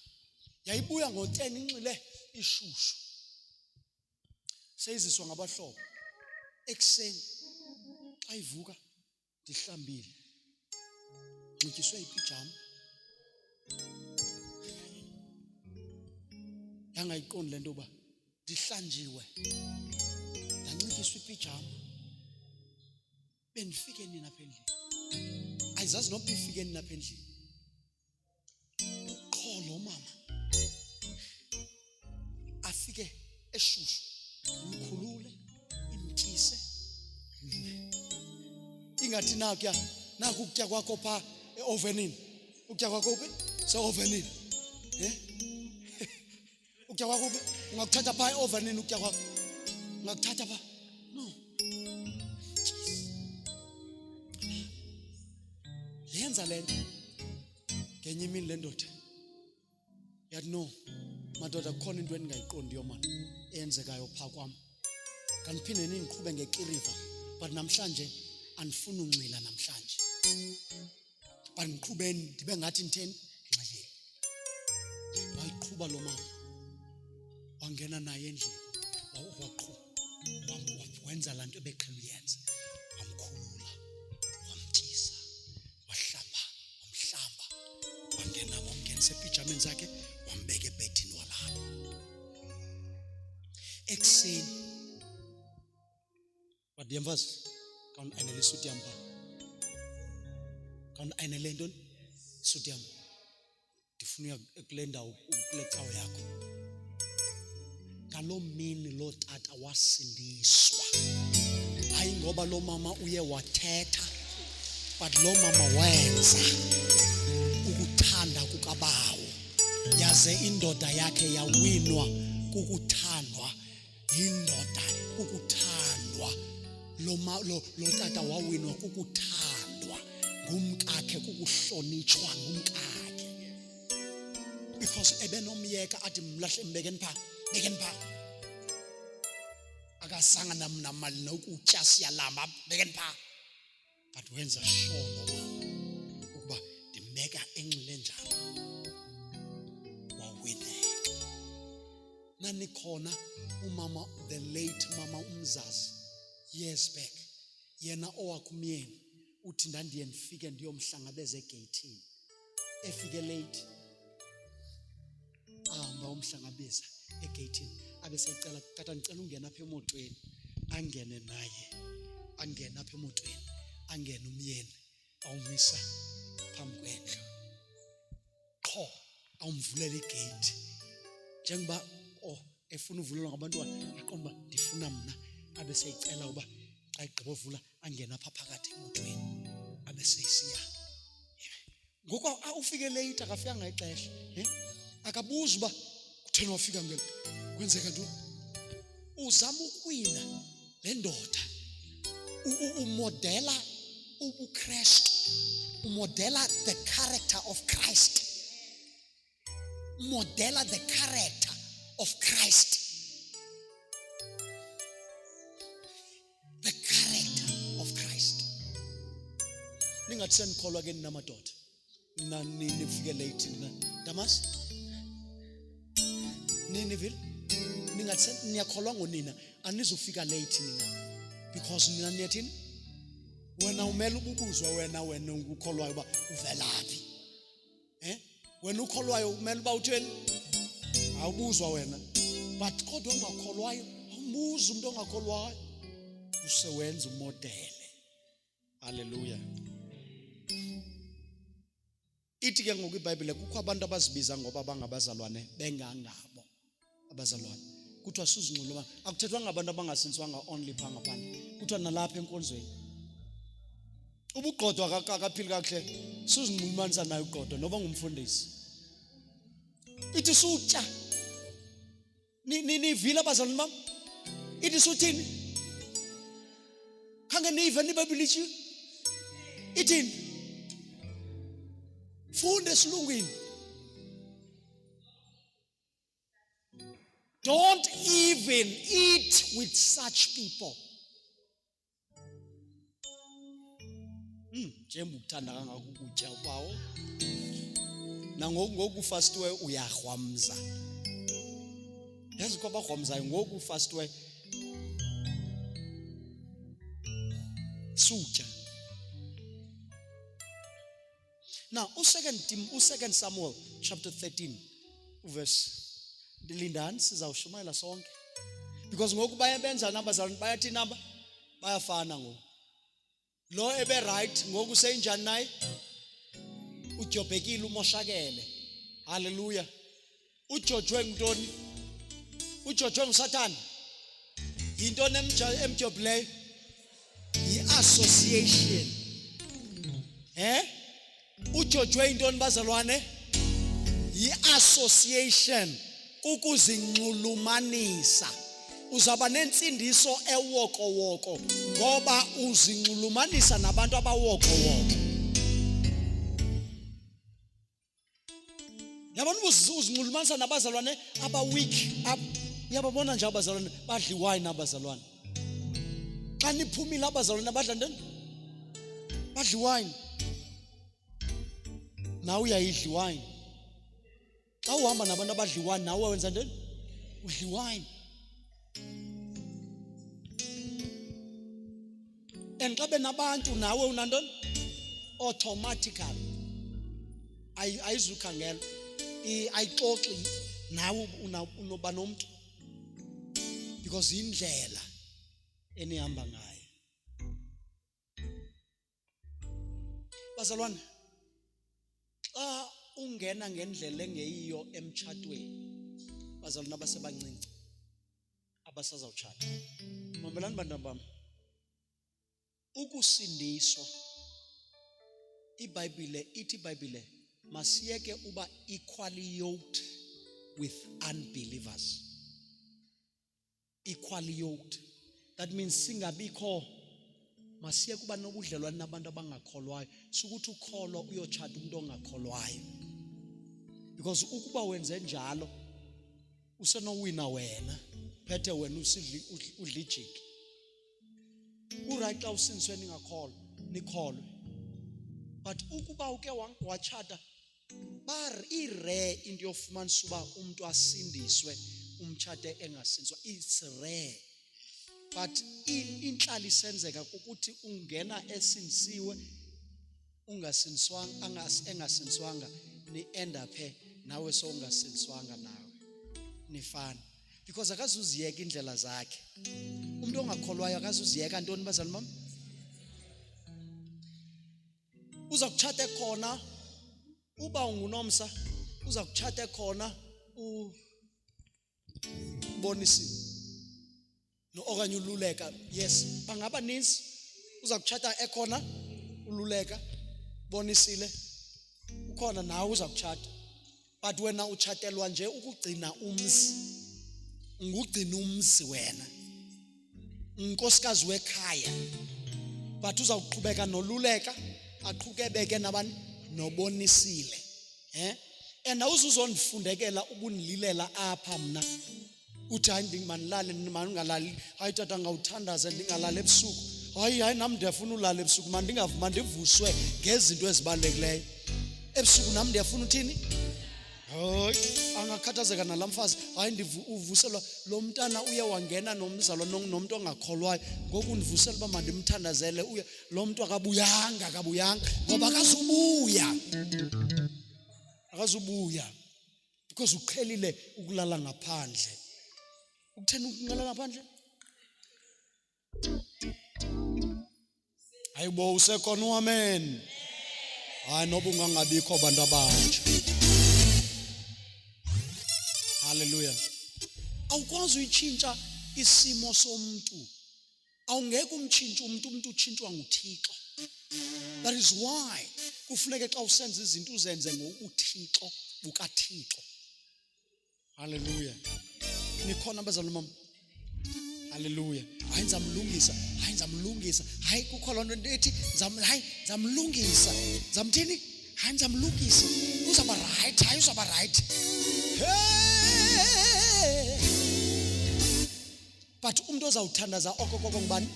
yayibuya ngo-10 inxile ishushu, seyiziswa ngabahlobo. Ekuseni xa ivuka ndihlambile, nxityiswe ipijama, yangayiqondi le nto uba ndihlanjiwe, ndanxityiswa ipijama. Bendifike nini apha endlini? Ayizazi nokuba ifike nini apha endlini. Qho lo mama afike eshushu, imkhulule, imtyise, ingathi naku ukutya kwakho phaa eovenini. Ukutya kwakho uphi? Se-ovenini. Ukutya kwakho uphi? Ungakuthatha phaa eovenini ukutya kwakho, ungakuthatha phaa. No. Yenza le nto ngenye imini le ndoda yathi no madoda, kukhona into endingayiqondiyo mani eyenzekayo phaa kwam. Kandiphinde nindiqhube ngekiriva, but namhlanje andifuni unxila namhlanje, but ndiqhube ndibe ngathi nditheni nxilile. Wayiqhuba lo mama, wangena naye endlini, waqhuba, wenza laa nto ebeqhela uyenza, wamkhulula, wamtyisa, wamhlamba, wamngenisa epijameni zakhe, wambeka ebhedini walala. Ekuseni wathi mfazi, khawundiayinele isuti yam phaa, khawundiayinele ntoni isuti yam, ndifuna uya kule ndawo, kule cawe yakho. Ngaloo mini loo tata wasindiswa, hayi ngoba loo mama uye wathetha, but loo mama wenza ukuthanda kukabawo, yaze indoda yakhe yawinwa kukuthandwa yindoda, kukuthandwa. Lo tata wawinwa kukuthandwa ngumkakhe, kukuhlonitshwa ngumkakhe, because ebenomyeka athi mlahle mbekeni phaa, bekeni phaa, akasanga namali nokutya siyalamba, bekeni phaa. But wenza sure lo mama ukuba ndimbeka enxile njalo, wawineka. nanikhona umama, the late mama uMzazi years back, yena owakhe umyeni uthi ndandiye ndifike ndiyomhlangabeza egeyithini, efike late ahamba umhlangabeza egeyithini, abesecela tata ndicela ungena apha emotweni, angene naye, angene apha emotweni, angene umyeni awumisa phambi kwendlu, qho awumvulela igate njengoba efuna uvulelwa ngabantwana, aqonda uba ndifuna mna, abeseyicela uba xa igqiba uvula angene apha phakathi emotweni, abeseyisiya. Ngoku ufike late, akafikanga ixesha, akabuza uba kutheni wafika ngelo, kwenzeka ntoni. Uzama ukuwina le ndoda, umodela ubuKristu, umodela the character of Christ, umodela the character of Christ, the character of Christ. Ningathi senikholwa ke nina madoda, nifike late nina Damas, nini vile ningathi niyakholwa ngonina anizofika late nina, because nina niyathini, wena umele ubuzwa, wena ukholwayo uba uvelaphi, wena ukholwayo umele uba utheni, awubuzwa wena, but kodwa ongakholwayo awumbuzi umuntu ongakholwayo, usewenza umodele. Haleluya. Ithi ke ngoku iBhayibhile kukho abantu abazibiza ngoba bangabazalwane bengangabo abazalwane, kuthiwa suzinxulumana. Akuthethwa ngabantu abangasindiswanga only pha ngaphandle, kuthiwa nalapha enkonzweni. Ubugqodwa akaphili kakuhle, suzinxulumanisa naye ugqodwa noba ngumfundisi. Ithi sutya, nivile abazalwane bam, ithi suthini, khange nive niBhayibhile itshiwo ithini, funda esilungwini. Don't even eat with such people. Njengoba ukuthanda kangaka ukutya kwawo, nangoku ufastwe uyarhwamza. Yazi kwa abarhwamzayo ngoku ufastwe sutya. Now, 2 Samuel chapter 13 verse ndilindani sizawushumayela sonke, because ngoku bayabenza nabazalwane bayathi naba bayafana ngoku. Lo ebe right ngoku seyinjani naye, udyobhekile umoshakele. Haleluya. Ujojwe ngintoni? Ujojwe nguSathane. Yintoni emjobhileyo? Yi-association. Ujojwe intoni bazalwane? Yi-association, ukuzinxulumanisa. Uzaba nensindiso ewoko ngoba uzinxulumanisa nabantu abawoko. Yabona uzinxulumanisa nabazalwane aba-weak, yababona nje abazalwane badla iwine abazalwane. Xa niphumile abazalwane badla ntoni? Badla iwine. Nawe uyayidla iwine. Xa uhamba nabantu abadla iwine nawe wenza ntoni? Udla iwine. And xa benabantu nawe unantoni? Automatically ayizukhangela, ayixoxi nawe unoba nomntu, because indlela enihamba ngayo. Bazalwane, xa ungena ngendlela engeyiyo emtshatweni, bazalwane abasebancinci abasazawutshata, mamelani bantwana bam, ukusindiswa, iBhayibhile ithi iBhayibhile masiyeke uba equally yoked with unbelievers. Equally yoked, that means singabikho, masiyeke uba nobudlelwane nabantu abangakholwayo. Sukuthi ukholwa uyotshata umuntu ongakholwayo, because ukuba wenze njalo usenowina wena, phethe wena udla ijiki. Uright xa usindiswe ningakholwa, nikholwe. But ukuba uke wachata, irare into yofumanisa uba umuntu asindiswe umtshate engasinswa. It's rare. But inhlali senzeka ukuthi ungena esinsiwe ungasinswanga engasinswanga ni end up nawe so ungasinswanga nawe nifana because akazuziyeka indlela zakhe. Umuntu ongakholwayo akazuziyeka ntoni bazali mama? Uza kuchata khona uba ungunomsa, uza kuchata khona ubonisi no okanye ululeka. Yes, bangaba ninzi. Uza kuchata ekhona ululeka bonisile ukhona nawe uza kuchata. But wena uchatelwa nje ukugcina umzi, ngugcina umzi wena unkosikazi wekhaya. But uza kuqhubeka noluleka aqhubeke nabani nobonisile. And awuzuzondifundekela ubunililela apha mna uthi hayi ndingimanilale mangalali, hayi tata ngawuthandaza ndingalala ebusuku, hayi nami ndiyafuna ulala ebusuku, mandivuswe ngezinto ezibalulekileyo ebusuku. Nami ndiyafuna uthini? Hayi angakhathazeka nalamfazi, hayi ndivuselwa lo mntana uye wangena nomzalo nomuntu ongakholwayo, ngoku ndivusela uba mandimthandazele uye lo muntu akabuyanga ngoba akazubuya because uqhelile ukulala ngaphandle. Ukutheni ukulala ngaphandle? Hayibo usekhona amen. Hayi noba ungangabikho abantu abantsha. Hallelujah. Awukwazi uyitshintsha isimo somuntu. Awungeke umtshintshe umuntu utshintshwa nguThixo. That is why kufuneka xa usenza izinto uzenze ngobuthixo bukaThixo. Hallelujah. Nikhona bazalwane mama? Hallelujah. Hayi nizamlungisa. Hayi kukho lonto ethi nizamlungisa. Zamthini? Hayi nizamlungisa. Uzaba right. Hey. But umuntu ozawuthandaza okokoko ngubani?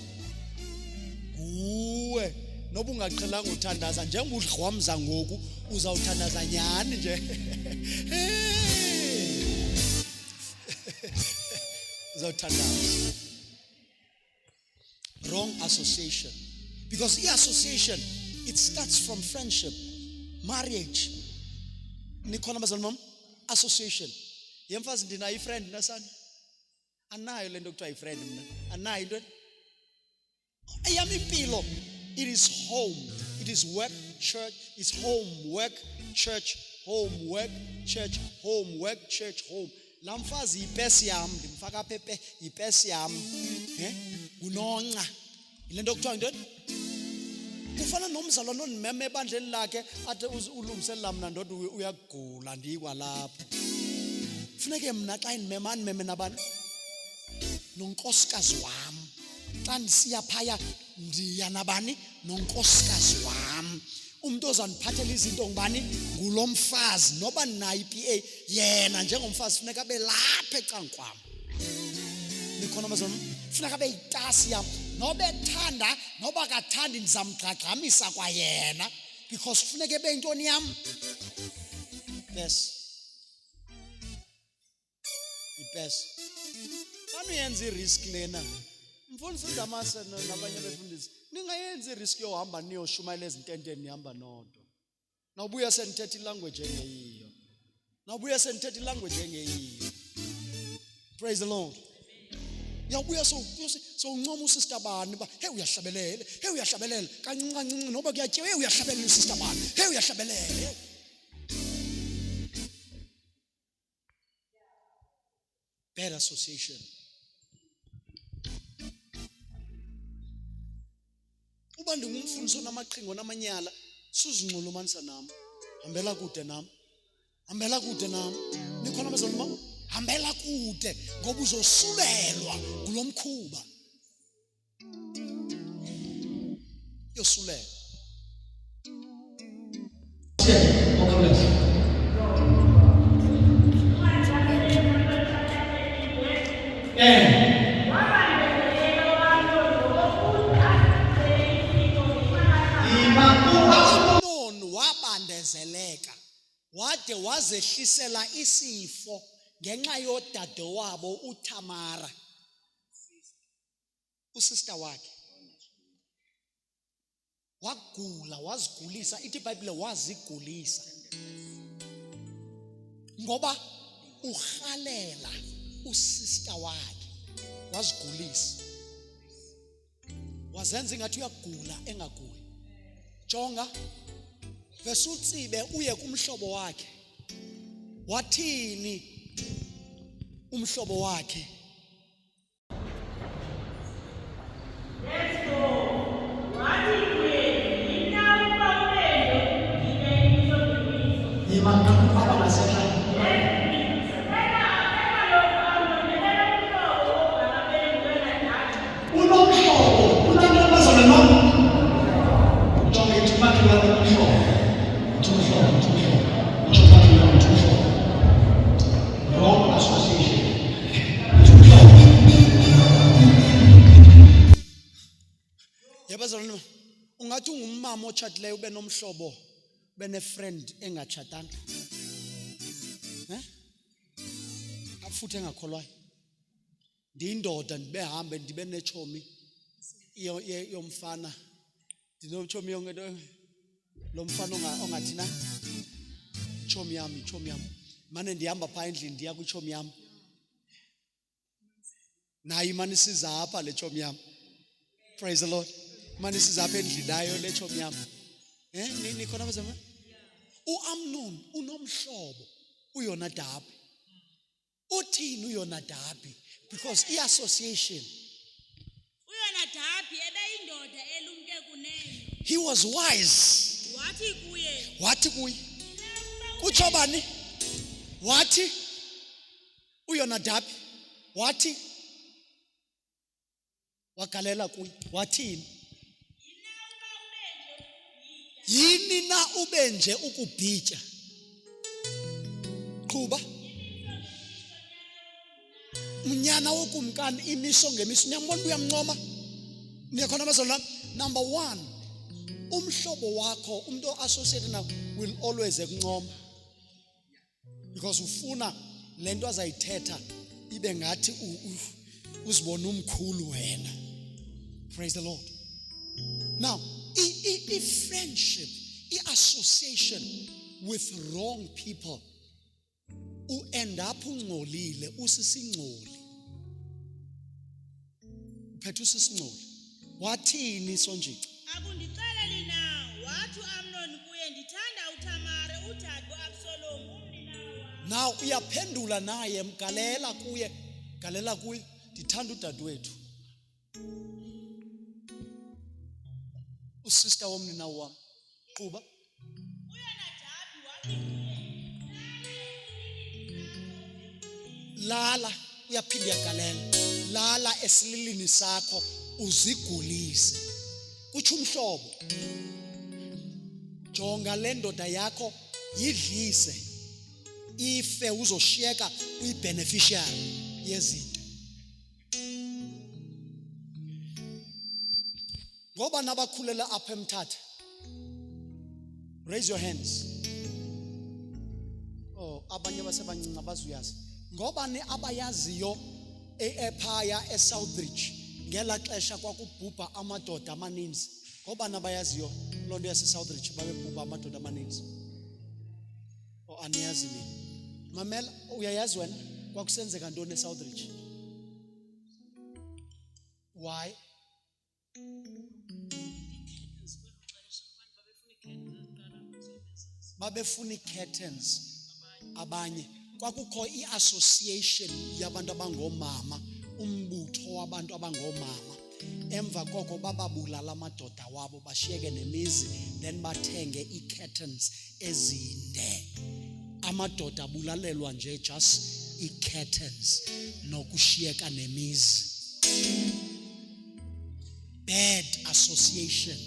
Uwe. Noba ungaqhelanga uthandaza njengoba udlwamza ngoku uzawuthandaza nyani nje. Uzawuthandaza. Wrong association. Because the association, it starts from friendship, marriage. Nikhona bazalwane mama? Association. Yemfazi ndinayo friend nasani? Anayo lento kuthiwa friend mina. Anayo into. Ayami impilo. It is home. It is work, church. It's home, work, church, home, work, church, home, work, church, home. Lamfazi ipesi yami, ndimfaka pepe ipesi yami. Unonca. Ilento kuthiwa into. Ufana nomzalwane onimeme ebandleni lakhe athi ulungiselela mina ndoda uyagula ndikwa lapho. Funeke mina xa inimeme nabantu nonkosikazi wami. Xa ndisiya phaya ndiya nabani nonkosikazi wami. Umuntu ozaniphathela izinto ngubani? Ngulomfazi. Noba nayi PA yena njengomfazi funeka abe lapha ecankwami. Nikhona bazalwane? Funeka abe yitasi yami. Noba ethanda noba akathandi ndizamgqagqamisa kwa yena because funeka ebe intoni yami? Yes. Ipesi. Kani yenza i-risk lena. Mfundisi uDamasa nabanye abefundisi. Ningayenza i-risk yohamba niyoshumayela ezintenteni nihamba nodwa. Nawubuya senithetha ilanguage engeyiyo. Praise the Lord. Yabuya so uncoma usister bani ba hey uyahlabelela kancinci noba kuyatyiwa hey uyahlabelela usister bani hey uyahlabelela. Bad association. Uba ndingumfundisi onamaqhingo namanyala suzinxulumanisa nami. Hambela kude nami. Nikhona bazalwane mama? Hambela kude ngoba uzosulelwa kulomkhuba. Yosulelwa. Wabandezeleka wade wazehlisela isifo ngenxa yodade wabo uTamara, usister wakhe, wagula, wazigulisa. Ithi iBhayibhile wazigulisa ngoba urhalela usister wakhe, wazigulisa, wazenza ingathi uyagula engaguli. Jonga verse utsibe uye kumhlobo wakhe. Wathini umhlobo wakhe? Yabazalwane, ungathi ungumama otshatileyo ube nomhlobo, ube nefriend engatshatanga, futhi engakholwayo. Ndiyindoda ndibehambe ndibe nechomi yomfana, ndinochomi lo mfana ongathina chomi yami, mane ndihamba phaa endlini ndiya kwichomi yami, nayo imane isiza apha le chomi yami. Praise the Lord. Mane isiza apha endlini nayo le chomi yami. Nikhona bazama? uAmnon unomhlobo uYonadabi. Uthini uYonadabi? Because i-association. uYonadabi ebeyindoda elumke kunene. He was wise. Wathi kuye. Kutsho bani? Wathi uYonadabi. Wathi wagalela kuye. Wathini? Yini na ubenje ukubhitya? Qhuba. Mnyana wokumkani imiso ngemiso. Niyambona uyamncoma? Niyakhona bazalwane? Number 1, umhlobo wakho, umuntu associated nawe will always ekuncoma. Because ufuna lento azayithetha ibe ngathi uzibona umkhulu wena. Praise the Lord. Now, friendship, association with wrong people, end up ungcolile, usisingcoli. Uphethe usisingcoli. Wathini Sonjica? Akundixeleli na, wathi uAmnon kuye, ndithanda uTamara udade uAbsalom umninawa. Now uyaphendula naye, galela kuye, ndithanda udade wethu. Usister womnina wami. Qhuba. uYonadabi wathi kuye, lala, uyaphinda uyagalela. Lala esililini sakho uzigulise. Kuthi umhlobo, jonga le ndoda yakho yidlise, ife uzoshiyeka uyibeneficiary yezinto. Ngoba nabakhulela apha eMthatha, raise your hands. Abanye basebancinci abazuyazi. Ngoba ni abayaziyo ephaya eSouthridge ngela xesha kwakubhubha amadoda amaninzi. Ngoba nabayaziyo lonto yaseSouthridge babebhubha amadoda amaninzi. Aniyazi ni? Mamela, uyayazi wena kwakusenzeka ntoni eSouthridge? Why? Babefuna curtains abanye. Kwakukho i-association yabantu abangomama, umbutho wabantu abangomama. Emva koko bababulala amadoda wabo bashiyeke nemizi, then bathenge i-curtains ezinde. Amadoda abulalelwa nje just i-curtains nokushiyeka nemizi. Bad association.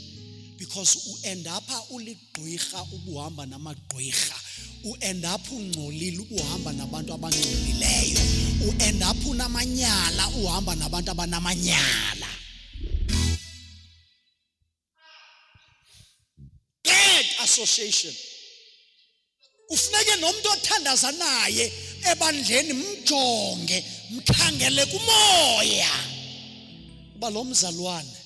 Because end up uligqwirha ubuhamba namagqwirha, end up ungcolile ubuhamba nabantu abangcolileyo, end up unamanyala uhamba nabantu abanamanyala. Bad association. Kufuneke nomuntu othandaza naye ebandleni mjonge, mkhangele kumoya. Uba lo mzalwane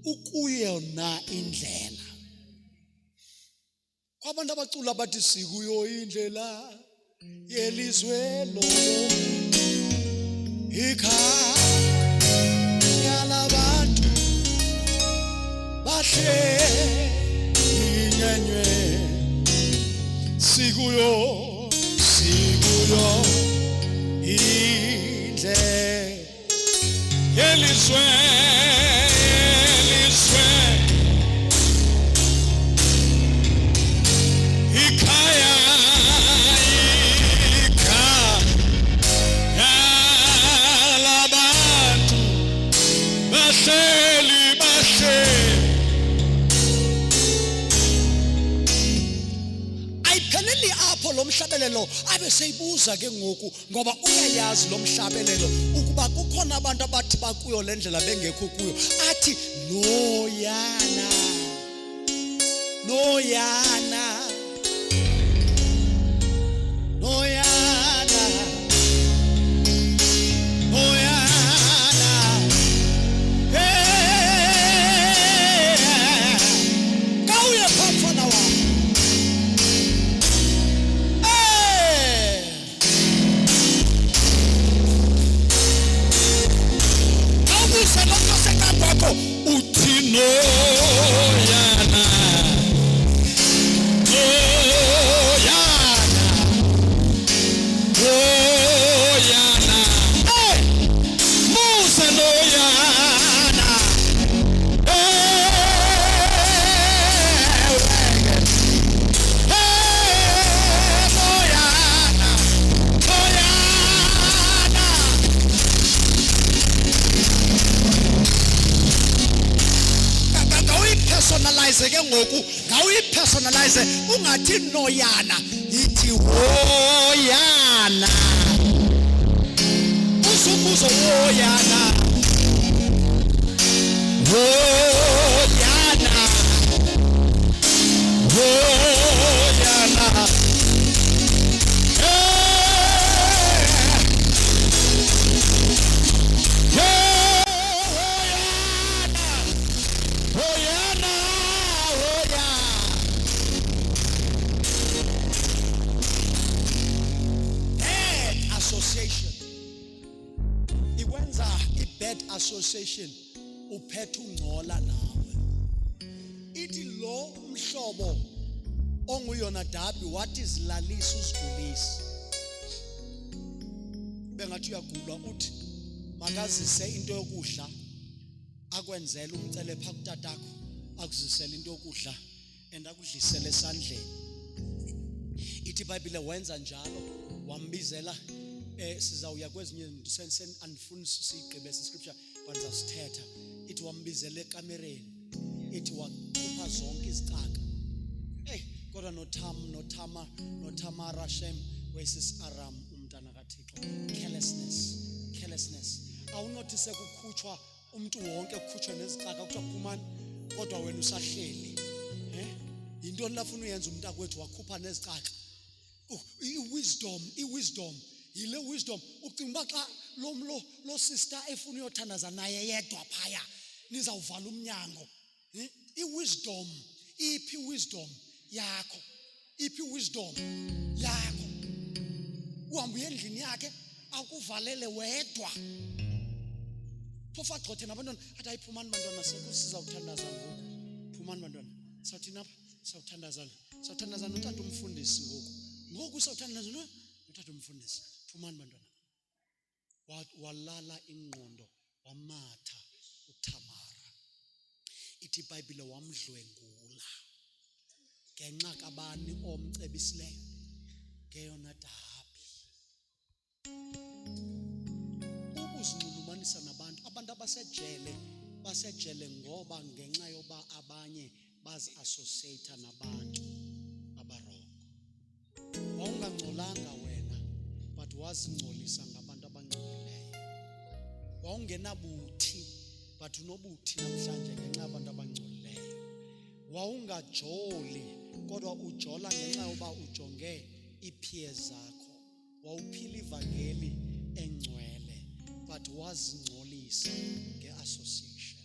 ukuyona indlela. Kwabantu abacula bathi sikuyo indlela yelizwe lo ikhaya labantu bahle inyenywe sikuyo indlela yelizwe ikhaya labantu bahleli ayipheleli apho lo mhlabelelo abe seyibuza ke ngoku ngoba uyayazi lo mhlabelelo ukuba kukhona abantu abathi bakuyo le ndlela bengekho kuyo, athi noyana kawuye phamfana wa awubuse lokho sekamkwakho uthi noyana personalize ke ngoku ngawuyipersonalize ungathi noyana ithi hoyana usumbuzo hoyana association uphethe ungcola nawe. Ithi lo umhlobo onguYonadabi wathi zilalisa uzigulisa. Bengathi uyagulwa uthi makazise into yokudla akwenzele umcele pha kutatakho akuzisela into yokudla endakudlisela esandleni. Ithi iBhayibhile wenza njalo wambizela sizawuya kwezinye andifuni sigqibe scripture kwanza sithetha. Ithi wambizela ekamereni, ithi wakhupha zonke izicaka. Kodwa noTamara Shem wesis Aram umntana kaThixo. Carelessness. Awunothise kukhutshwa umuntu wonke kukhutshwe nezicaka kuthiwa phumani kodwa wena usahleli. Into lafuna uyenza umuntu akwethu wakhupha nezicaka. Wisdom yile wisdom ucinga xa lo sister efuna uyothandaza naye yedwa phaya nizawuvala umnyango. Wisdom iphi wisdom yakho uhamba endlini yakhe akuvalele wedwa phofa gxothe nabantwana athi ayiphumani bantwana sizawuthandaza ngoku. Phumani bantwana sawuthina apha sawuthandaza notata umfundisi ngoku sawuthandaza notata umfundisi. Phumani bantwana. Walala ingqondo wamatha uTamara. Ithi iBhayibhile wamdlwengula ngenxa kabani omcebisileyo ngeYonadabi. Ukuzinxulumanisa nabantu basejele ngoba ngenxa yoba abanye bazi associate nabantu abarongo. Wawungangcolanga wena but wazingcolisa ngabantu abangcolileyo. Wawungenabuthi but unobuthi namhlanje ngenxa yabantu abangcolileyo. Wawungajoli kodwa ujola ngenxa yoba ujonge ipeers zakho. wawuphila ivangeli engcwele but wazingcolisa ngeassociation.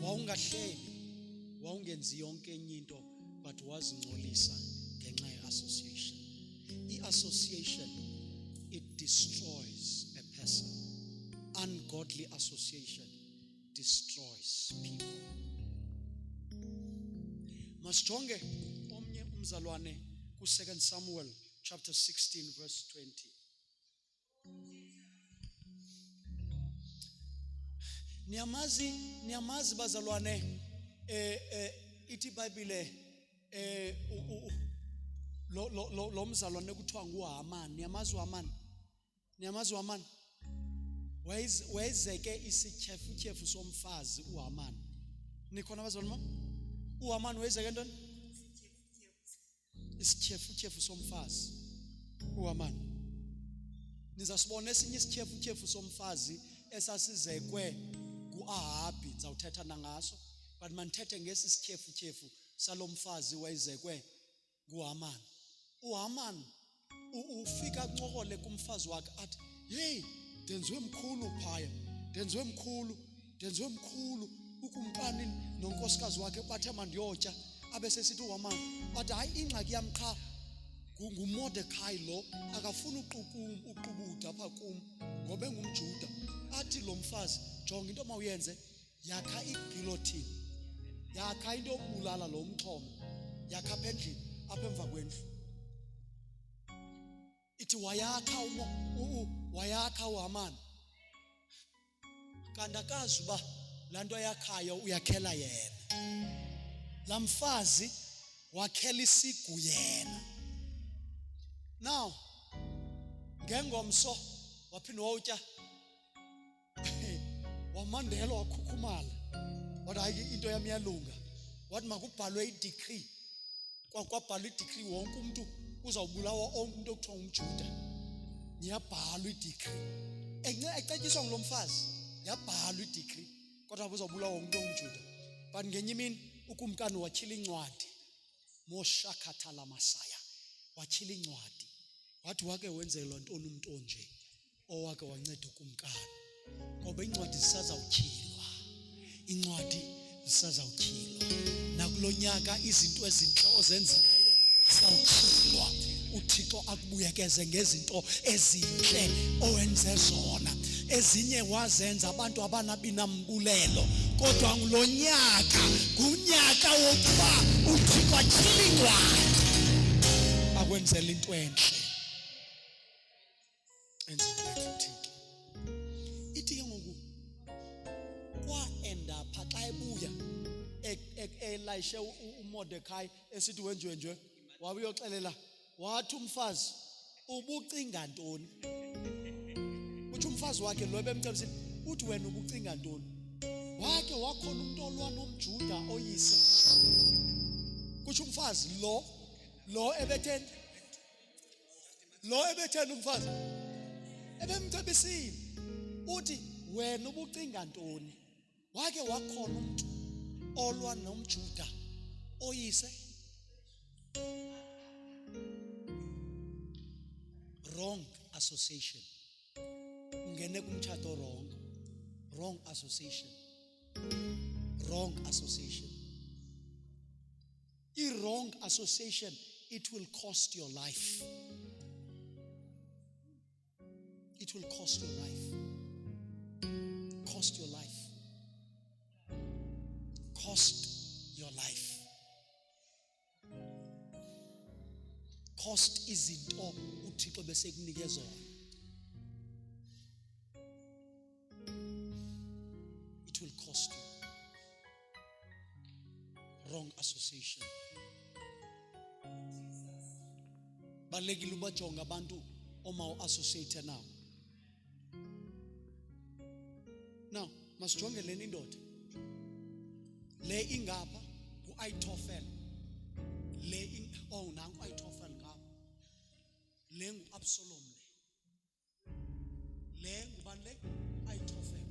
Wawungahleli, wawungenzi yonke enye into but wazingcolisa ngenxa yeassociation. I-association, it destroys a person. Ungodly association destroys people. Masijonge omnye umzalwane ku 2 Samuel chapter 16 verse 20. Niyamazi bazalwane, ithi iBhayibhile lo mzalwane kuthiwa nguHaman. Niyamazi uHaman? Wayezeke isityhefu somfazi uHaman. Nikhona bazalwane? uHaman wayezeke ntoni? Isityhefu somfazi uHaman. Nizasibona esinye isityhefu somfazi esasizekwe nguAhabi, ngizawuthetha nangaso, but manithethe ngesi sityhefu salomfazi wayezekwe nguHaman. uHaman ufika ncohole kumfazi wakhe athi, "Hey, ndenziwe mkhulu phaya, ndenziwe mkhulu ukumkani nonkosikazi wakhe bathe mandiyotya." Abe sesithi uHaman, "But hayi, ingxaki yam qha nguMordekhai lo, akafuni uqubutha apha kum ngoba engumJuda." Athi lo mfazi, "Jonga into mawuyenze, yakha igilotini, yakha into yokubulala lo mxhomo, yakha apha endlini, apha emva kwendlu." Ithi wayakha uHaman, kanti akazi uba laa nto yakhayo uyakhela yena. Laa mfazi wakhela isigu yena. Now ngengomso waphinda wawutya, wamandelwa, wakhukhumala, wathi hayi, into yam iyalunga. Wathi makubhalwe idecree. Kwabhalwa idecree, wonke umuntu uzawubulawa, umuntu okuthiwa ngumJuda. Yabhalwa idecree, ecetyiswa ngulo mfazi, yabhalwa idecree, kodwa uzawubulawa umuntu ongumJuda. But ngenye imini ukumkani watyhila incwadi, moshakathala masaya, watyhila incwadi. Wathi wake wenzelwa ntoni umuntu onje owake wanceda ukumkani, ngoba incwadi zisazawutyhilwa. Nakulo nyaka izinto ezintle ozenzileyo zizawutyhilwa. uThixo akubuyekeze ngezinto ezinhle owenze zona. Ezinye wazenza abantu abanabinambulelo, kodwa ngulo nyaka ngunyaka wokuba uThixo atyhile incwadi akwenzela into enhle. Ithi ke ngoku kwaenda pha xa ebuya elayishe uMordekhai esithi wenjwenjwe, wabuyoxelela, wathi umfazi, "Ubucinga ntoni?" Uthi umfazi wakhe lo ebemcebisile, uthi, "Wena ubucinga ntoni? Wake wakhona umuntu olwa nomJuda oyise." Kuthi umfazi lo ebetheni umfazi ebemcebisile, uthi, "Wena ubucinga ntoni? Wake wakhona umuntu olwa nomJuda oyise." Wrong association. Ungene kumtshato wrong association. I-wrong association, it will cost your life. It will cost your life. Cost your life. Cost your life. Cost izinto uThixo bese kunike zona. It will cost you. Wrong association. Balekile ubajonga abantu omawu-associate nawo. Now, masijonge lena indoda. Le ingapha uAitofel. Nangu uAitofel ngapha. Le nguAbsalom le. Le ngubani le? uAitofel.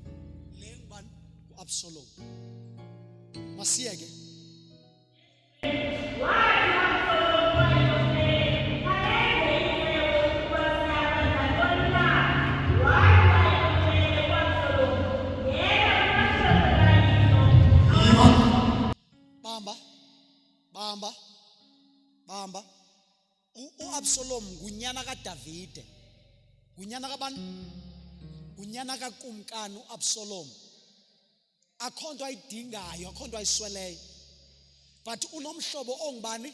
Le ngubani? uAbsalom. Masiyeke. Why hamba. U-Absalom ngunyana kaDavide. Ngunyana kabani? Ngunyana kakumkani u-Absalom. Akho nto ayidingayo, akho nto ayisweleyo. But unomhlobo ongubani?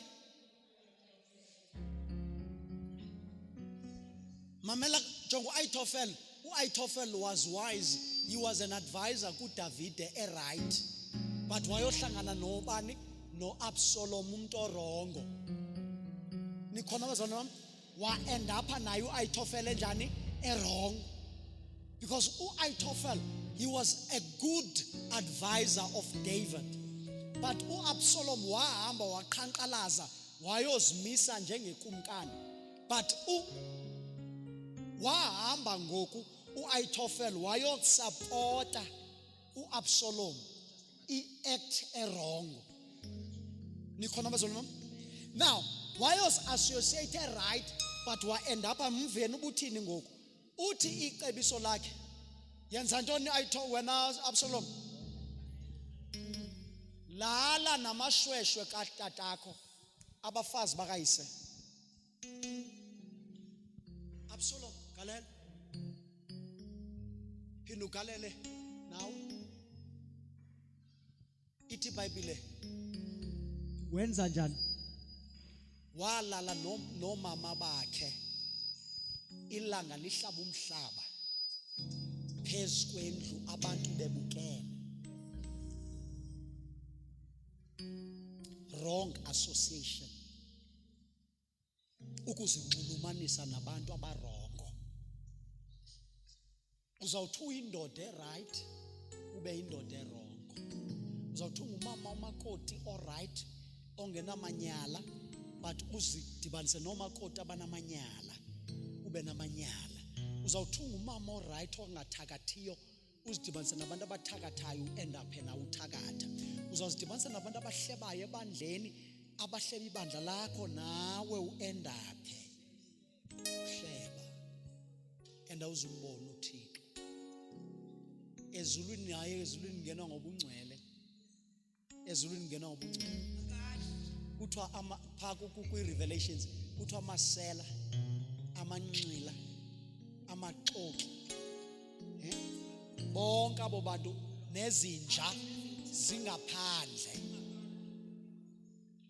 Mamela jonga u-Ahithophel. U-Ahithophel was wise. He was an advisor kuDavide right. But wayohlangana nobani? No-Absalom umuntu orongo. Nikhona bazalwane bami? Wa-end up naye u-Ahithophel enjani? Wrong. Because u-Ahithophel, he was a good advisor of David. But u-Absalom wahamba waqhankqalaza wayozimisa njengekumkani. But wahamba ngoku u-Ahithophel wayosupporta u-Absalom i-act wrong. Nikhona bazalwane bami? Now, wayos associated right, but wa-end up mveni ubuthini ngoku? Uthi icebiso lakhe yenza ntoni wena Absalom? Lala namashweshwe katatakho abafazi bakayise. Absalom, galela. Phinda ugalele nawe. Ithi iBhayibhile wenza njani? Walala nomama bakhe. Ilanga lihlaba umhlaba phezu kwendlu abantu bebukele. Wrong association. Ukuzinxulumanisa nabantu abarongo. Uzawuthi uyindoda right ube indoda erongo. Uzawuthi umama umakoti alright ongenamanyala but uzidibanise nomakoti abanamanyala ube namanyala. Uzawuthi umama alright ongathakathiyo uzidibanise nabantu abathakathayo end up na uthakatha. Uzazidibanisa nabantu abahlebayo ebandleni abahleba ibandla lakho nawe u-end up uhleba and awuzumbona uThixo. Ezulwini naye ezulwini ngena ngobungcwele. Ezulwini ngena ngobungcwele. Kuthiwa phaka kwi-Revelations kuthiwa amasela, amanxila, amaxoki, bonke abo bantu nezinja zingaphandle.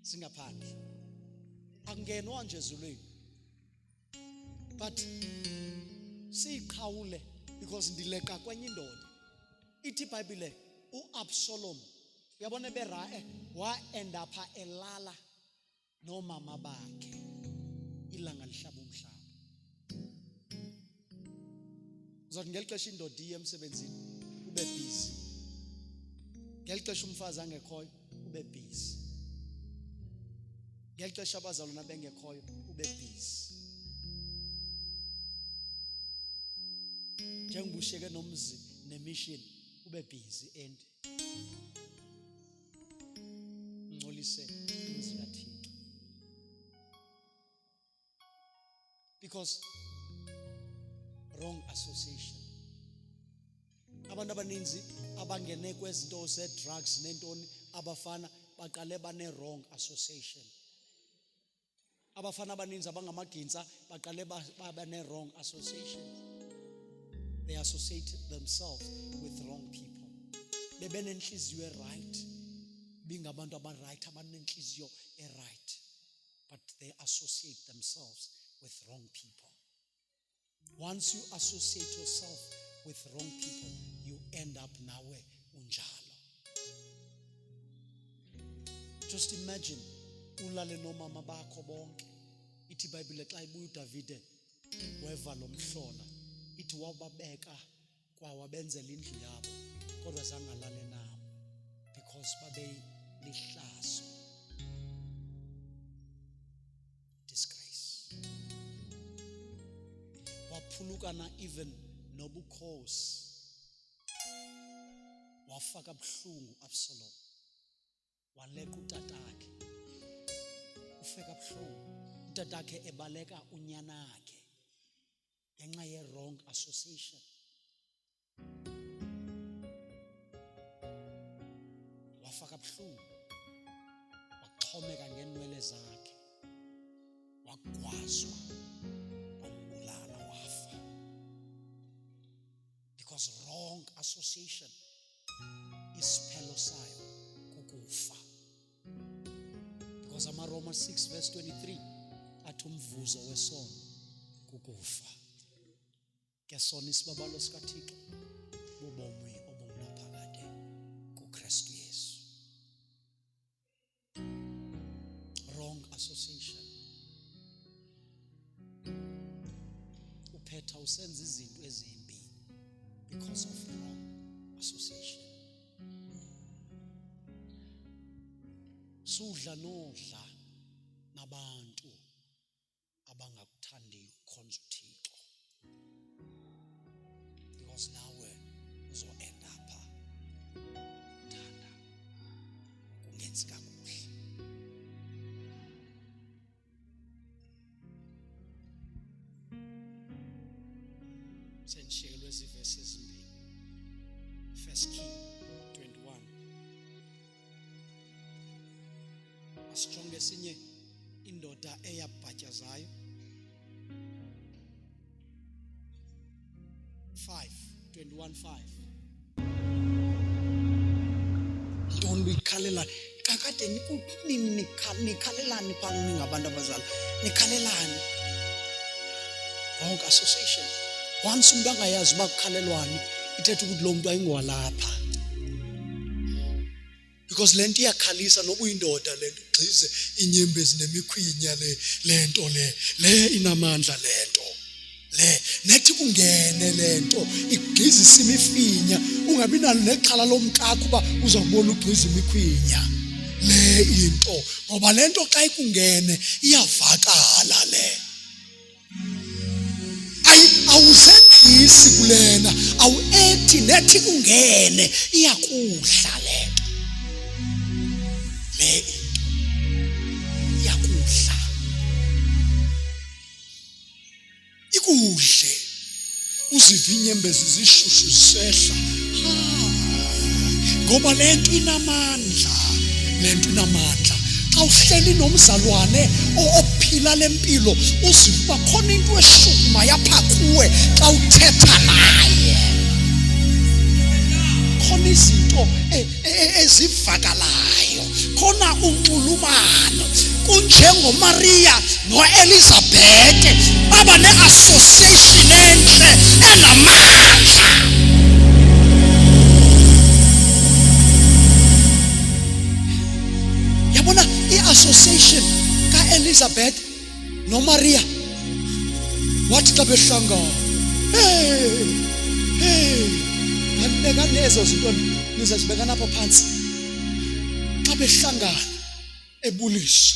Singaphandle. Akungenwa nje ezulwini. But siqhawule because ndileka kwenye indoda. Ithi iBhayibhile u-Absalom uyabona berae wa-end up elala nomama bakhe ilanga lihlaba umhlaba. Uzothi ngelixesha indoda iye emsebenzini ube busy. Ngelixesha umfazi angekhoyo ube busy. Ngelixesha abazalwana bengekhoyo ube busy. Njengoba ushiyeke nomzi nemission ube busy and ngcolise umzi kaThixo. Because wrong association. Abantu abaninzi abangene kwezinto ze-drugs nentoni abafana baqale bane wrong association. Abafana abaninzi abangamaginsa baqale bane wrong association. They associate themselves with wrong people. Bebenenhliziyo right. Bingabantu aba-right abanenhliziyo right. But they associate themselves with wrong people. Once you associate yourself with wrong people, you end up nawe unjalo. Just imagine ulale nomama bakho bonke. Ithi iBhayibhile xa ibuya uDavide weva lo mhlola ithi wababeka kwawabenzela indlu yabo kodwa zangalale nabo because babe lihlazo. Disgrace. Waphulukana even nobukhosi. Wafaka buhlungu Absalom. Waleka utatakhe. Ufeka buhlungu. Utatakhe ebaleka unyana wakhe. Ngenxa ye wrong association. Wafaka buhlungu. Waxhomeka ngenwele zakhe. kwazwa wambulala wafa. Because wrong association isiphelo sayo kukufa. Because Roma 6 verse 23 athi umvuzo wesono kukufa. Ke sona isibabalo sikaThixo bobomi obungaphakade kuKristu Yesu. Wrong association. Uphetha usenza izinto ezimbi because of wrong association. Sudla nodla nabantu abangakuthandi ukukhonza uThixo. Because nawe uzo-end up thanda kungenzi kakuhle. Senshikelwe izivesi ezimbili. 1 King 21. Asijonge esinye indoda eyabhatyazayo. 21:5. Ntoni uyikhalela? Kakade nikhalelani phana ningabantu abazali? Nikhalelani? Wrong association. Once umuntu angayazi uba kukhalelwani, ithetha ukuthi lo muntu ayingowalapha. Because lento iyakhalisa noba uyindoda lento ugxize inyembezi nemikhwinya lento le inamandla lento. Nethi kungene lento igqizisa imifinya ungabi nalo nexhala lomkakho uba uzawubona ugqiza imikhwinya le into ngoba lento xa ikungene iyavakala le. Awuzenzisi kulena awuethi nethi kungene iyakudla lento le iyakudla ikudle uziva inyembezi zishushu zisehla ngoba lento inamandla xa uhleli nomzalwane ophila lempilo uziva khona into eshukuma yapha kuwe xa uthetha naye khona izinto ezivakalayo khona unxulumano kunjengoMaria noElizabeth baba ne-association enhle enamandla. Yabona i-association kaElizabeth noMaria wathi xa behlangana kanibeka nezo zinto nizazibeka napho phansi xa behlangana ebulisa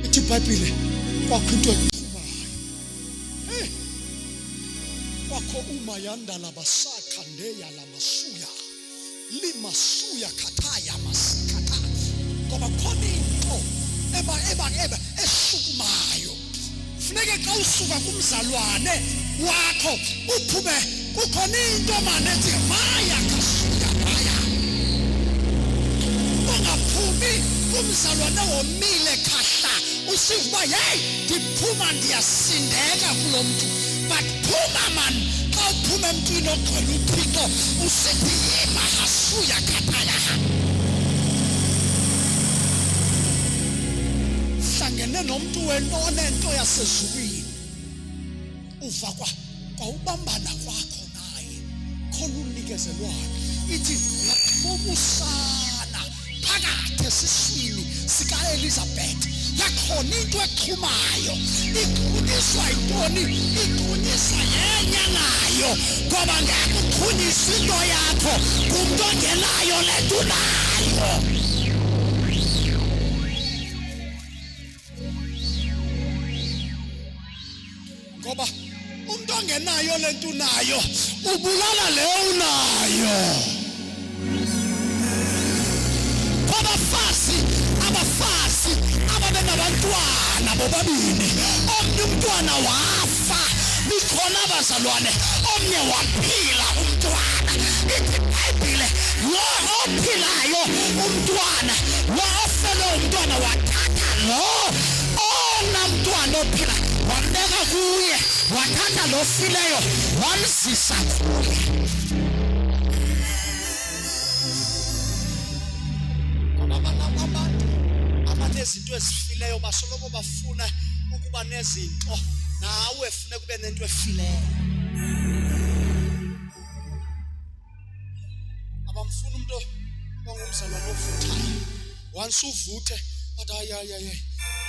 ithi iBhayibhile kwakho into eqhubayo kwakho uma yandala basakha ndeyala masuya limasuya khathaya masikhatha ngoba khona into eba eshukumayo. Funeke xa usuka kumzalwane wakho uphume kukhona into manje ethi maya kasuya maya. Ungaphumi kumzalwane womile khahla usiva uba hey ndiphuma ndiyasindeka kulo mntu but phuma man xa uphuma emntwini ogcwele uThixo usithi yema hasuya khathaya. Hlangene nomuntu wenento yasezulwini uva kwawubambana kwakho naye khona unikezelwayo ithi ubusana phakathi esiswini sikaElizabeth yakhona into exhumayo iqhunyiswa yintoni iqhunyiswa yenye nayo ngoba ngeke uqhunyise into yakho kumntu ongenayo le nto unayo. Ngoba umuntu ongenayo le nto unayo ubulala le unayo. Abafazi ababenabantwana bobabini omnye umntwana wafa likhona abazalwane omnye waphila umntwana. Ithi iBhayibhile lo ophilayo umntwana lo ofele umntwana wathatha lo ona mntwana wathatha lo fileyo wamzisa abantu abanezinto ezifileyo basoloko bafuna ukuba nezinto nawe ufune kube nento efileyo abamfuna umuntu ongumzalwane ovuthayo once uvuthe bathi ayayaye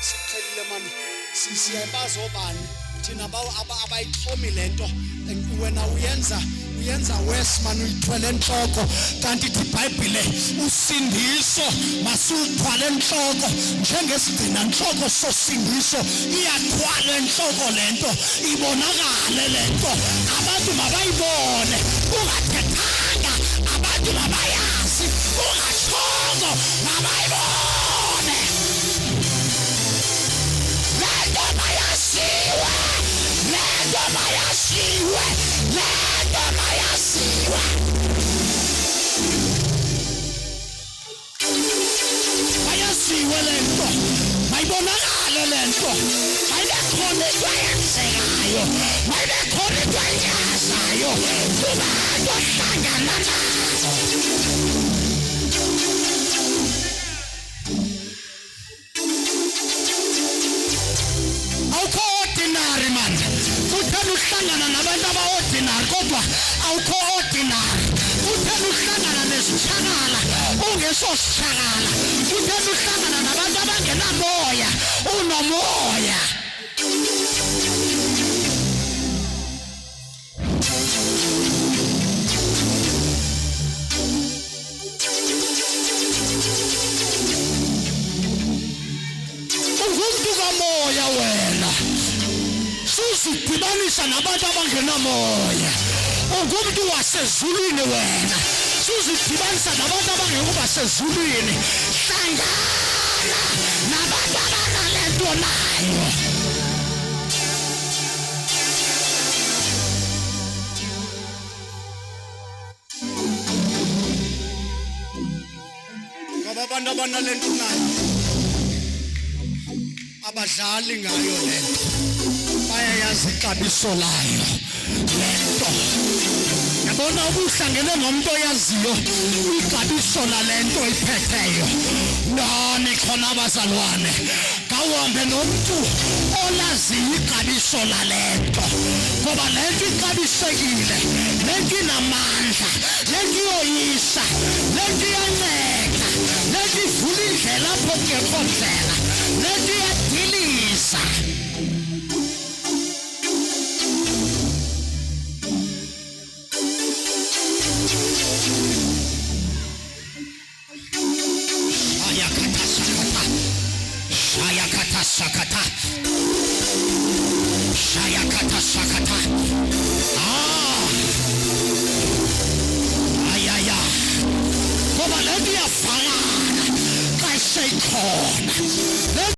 siqhelile mani siyabaza obani thina abayixhomi lento wena uyenza wes man uyithwele enhloko kanti ithi iBhayibhile usindiso masuthwale enhloko njengesigcina enhloko sosindiso iyathwala enhloko lento ibonakale lento abantu mabayibone ungathethanga abantu mabayazi ungashongo mabayibone lento mayasiwe bayasiwe lento mayibonakale lento mayibekhona into eyenzekayo mayibekhona into enyazayo kubantu ohlangana nazo awukho ordinary man uthanda uhlangana nabantu aba-ordinary kodwa awukho ordinary uthanda uhlangana nesitshakala ungesositshakala uthanda uhlangana nabantu abangenamoya unomoya ungumntu kamoya wena suzidibanisa nabantu abangenamoya ungumntu wasezulwini wena suzidibanisa nabantu abangekuba sezulwini hlangana nabantu abanalento nayo ngoba abantu abanalento nayo abadlali ngayo lento bayayazi ixabiso layo lento yabona ubuhlangene nomuntu oyaziyo ixabiso lalento iphetheyo nani khona abazalwane kawuhambe nomuntu olaziyo ixabiso lalento ngoba lento ixabisekile lento inamandla lento iyoyisa lento iyanceda lento ivula indlela apho kungekho ndlela lento iyadilisa Shayakata sakata ayaya ngoba lento iyafana xa iseyikhona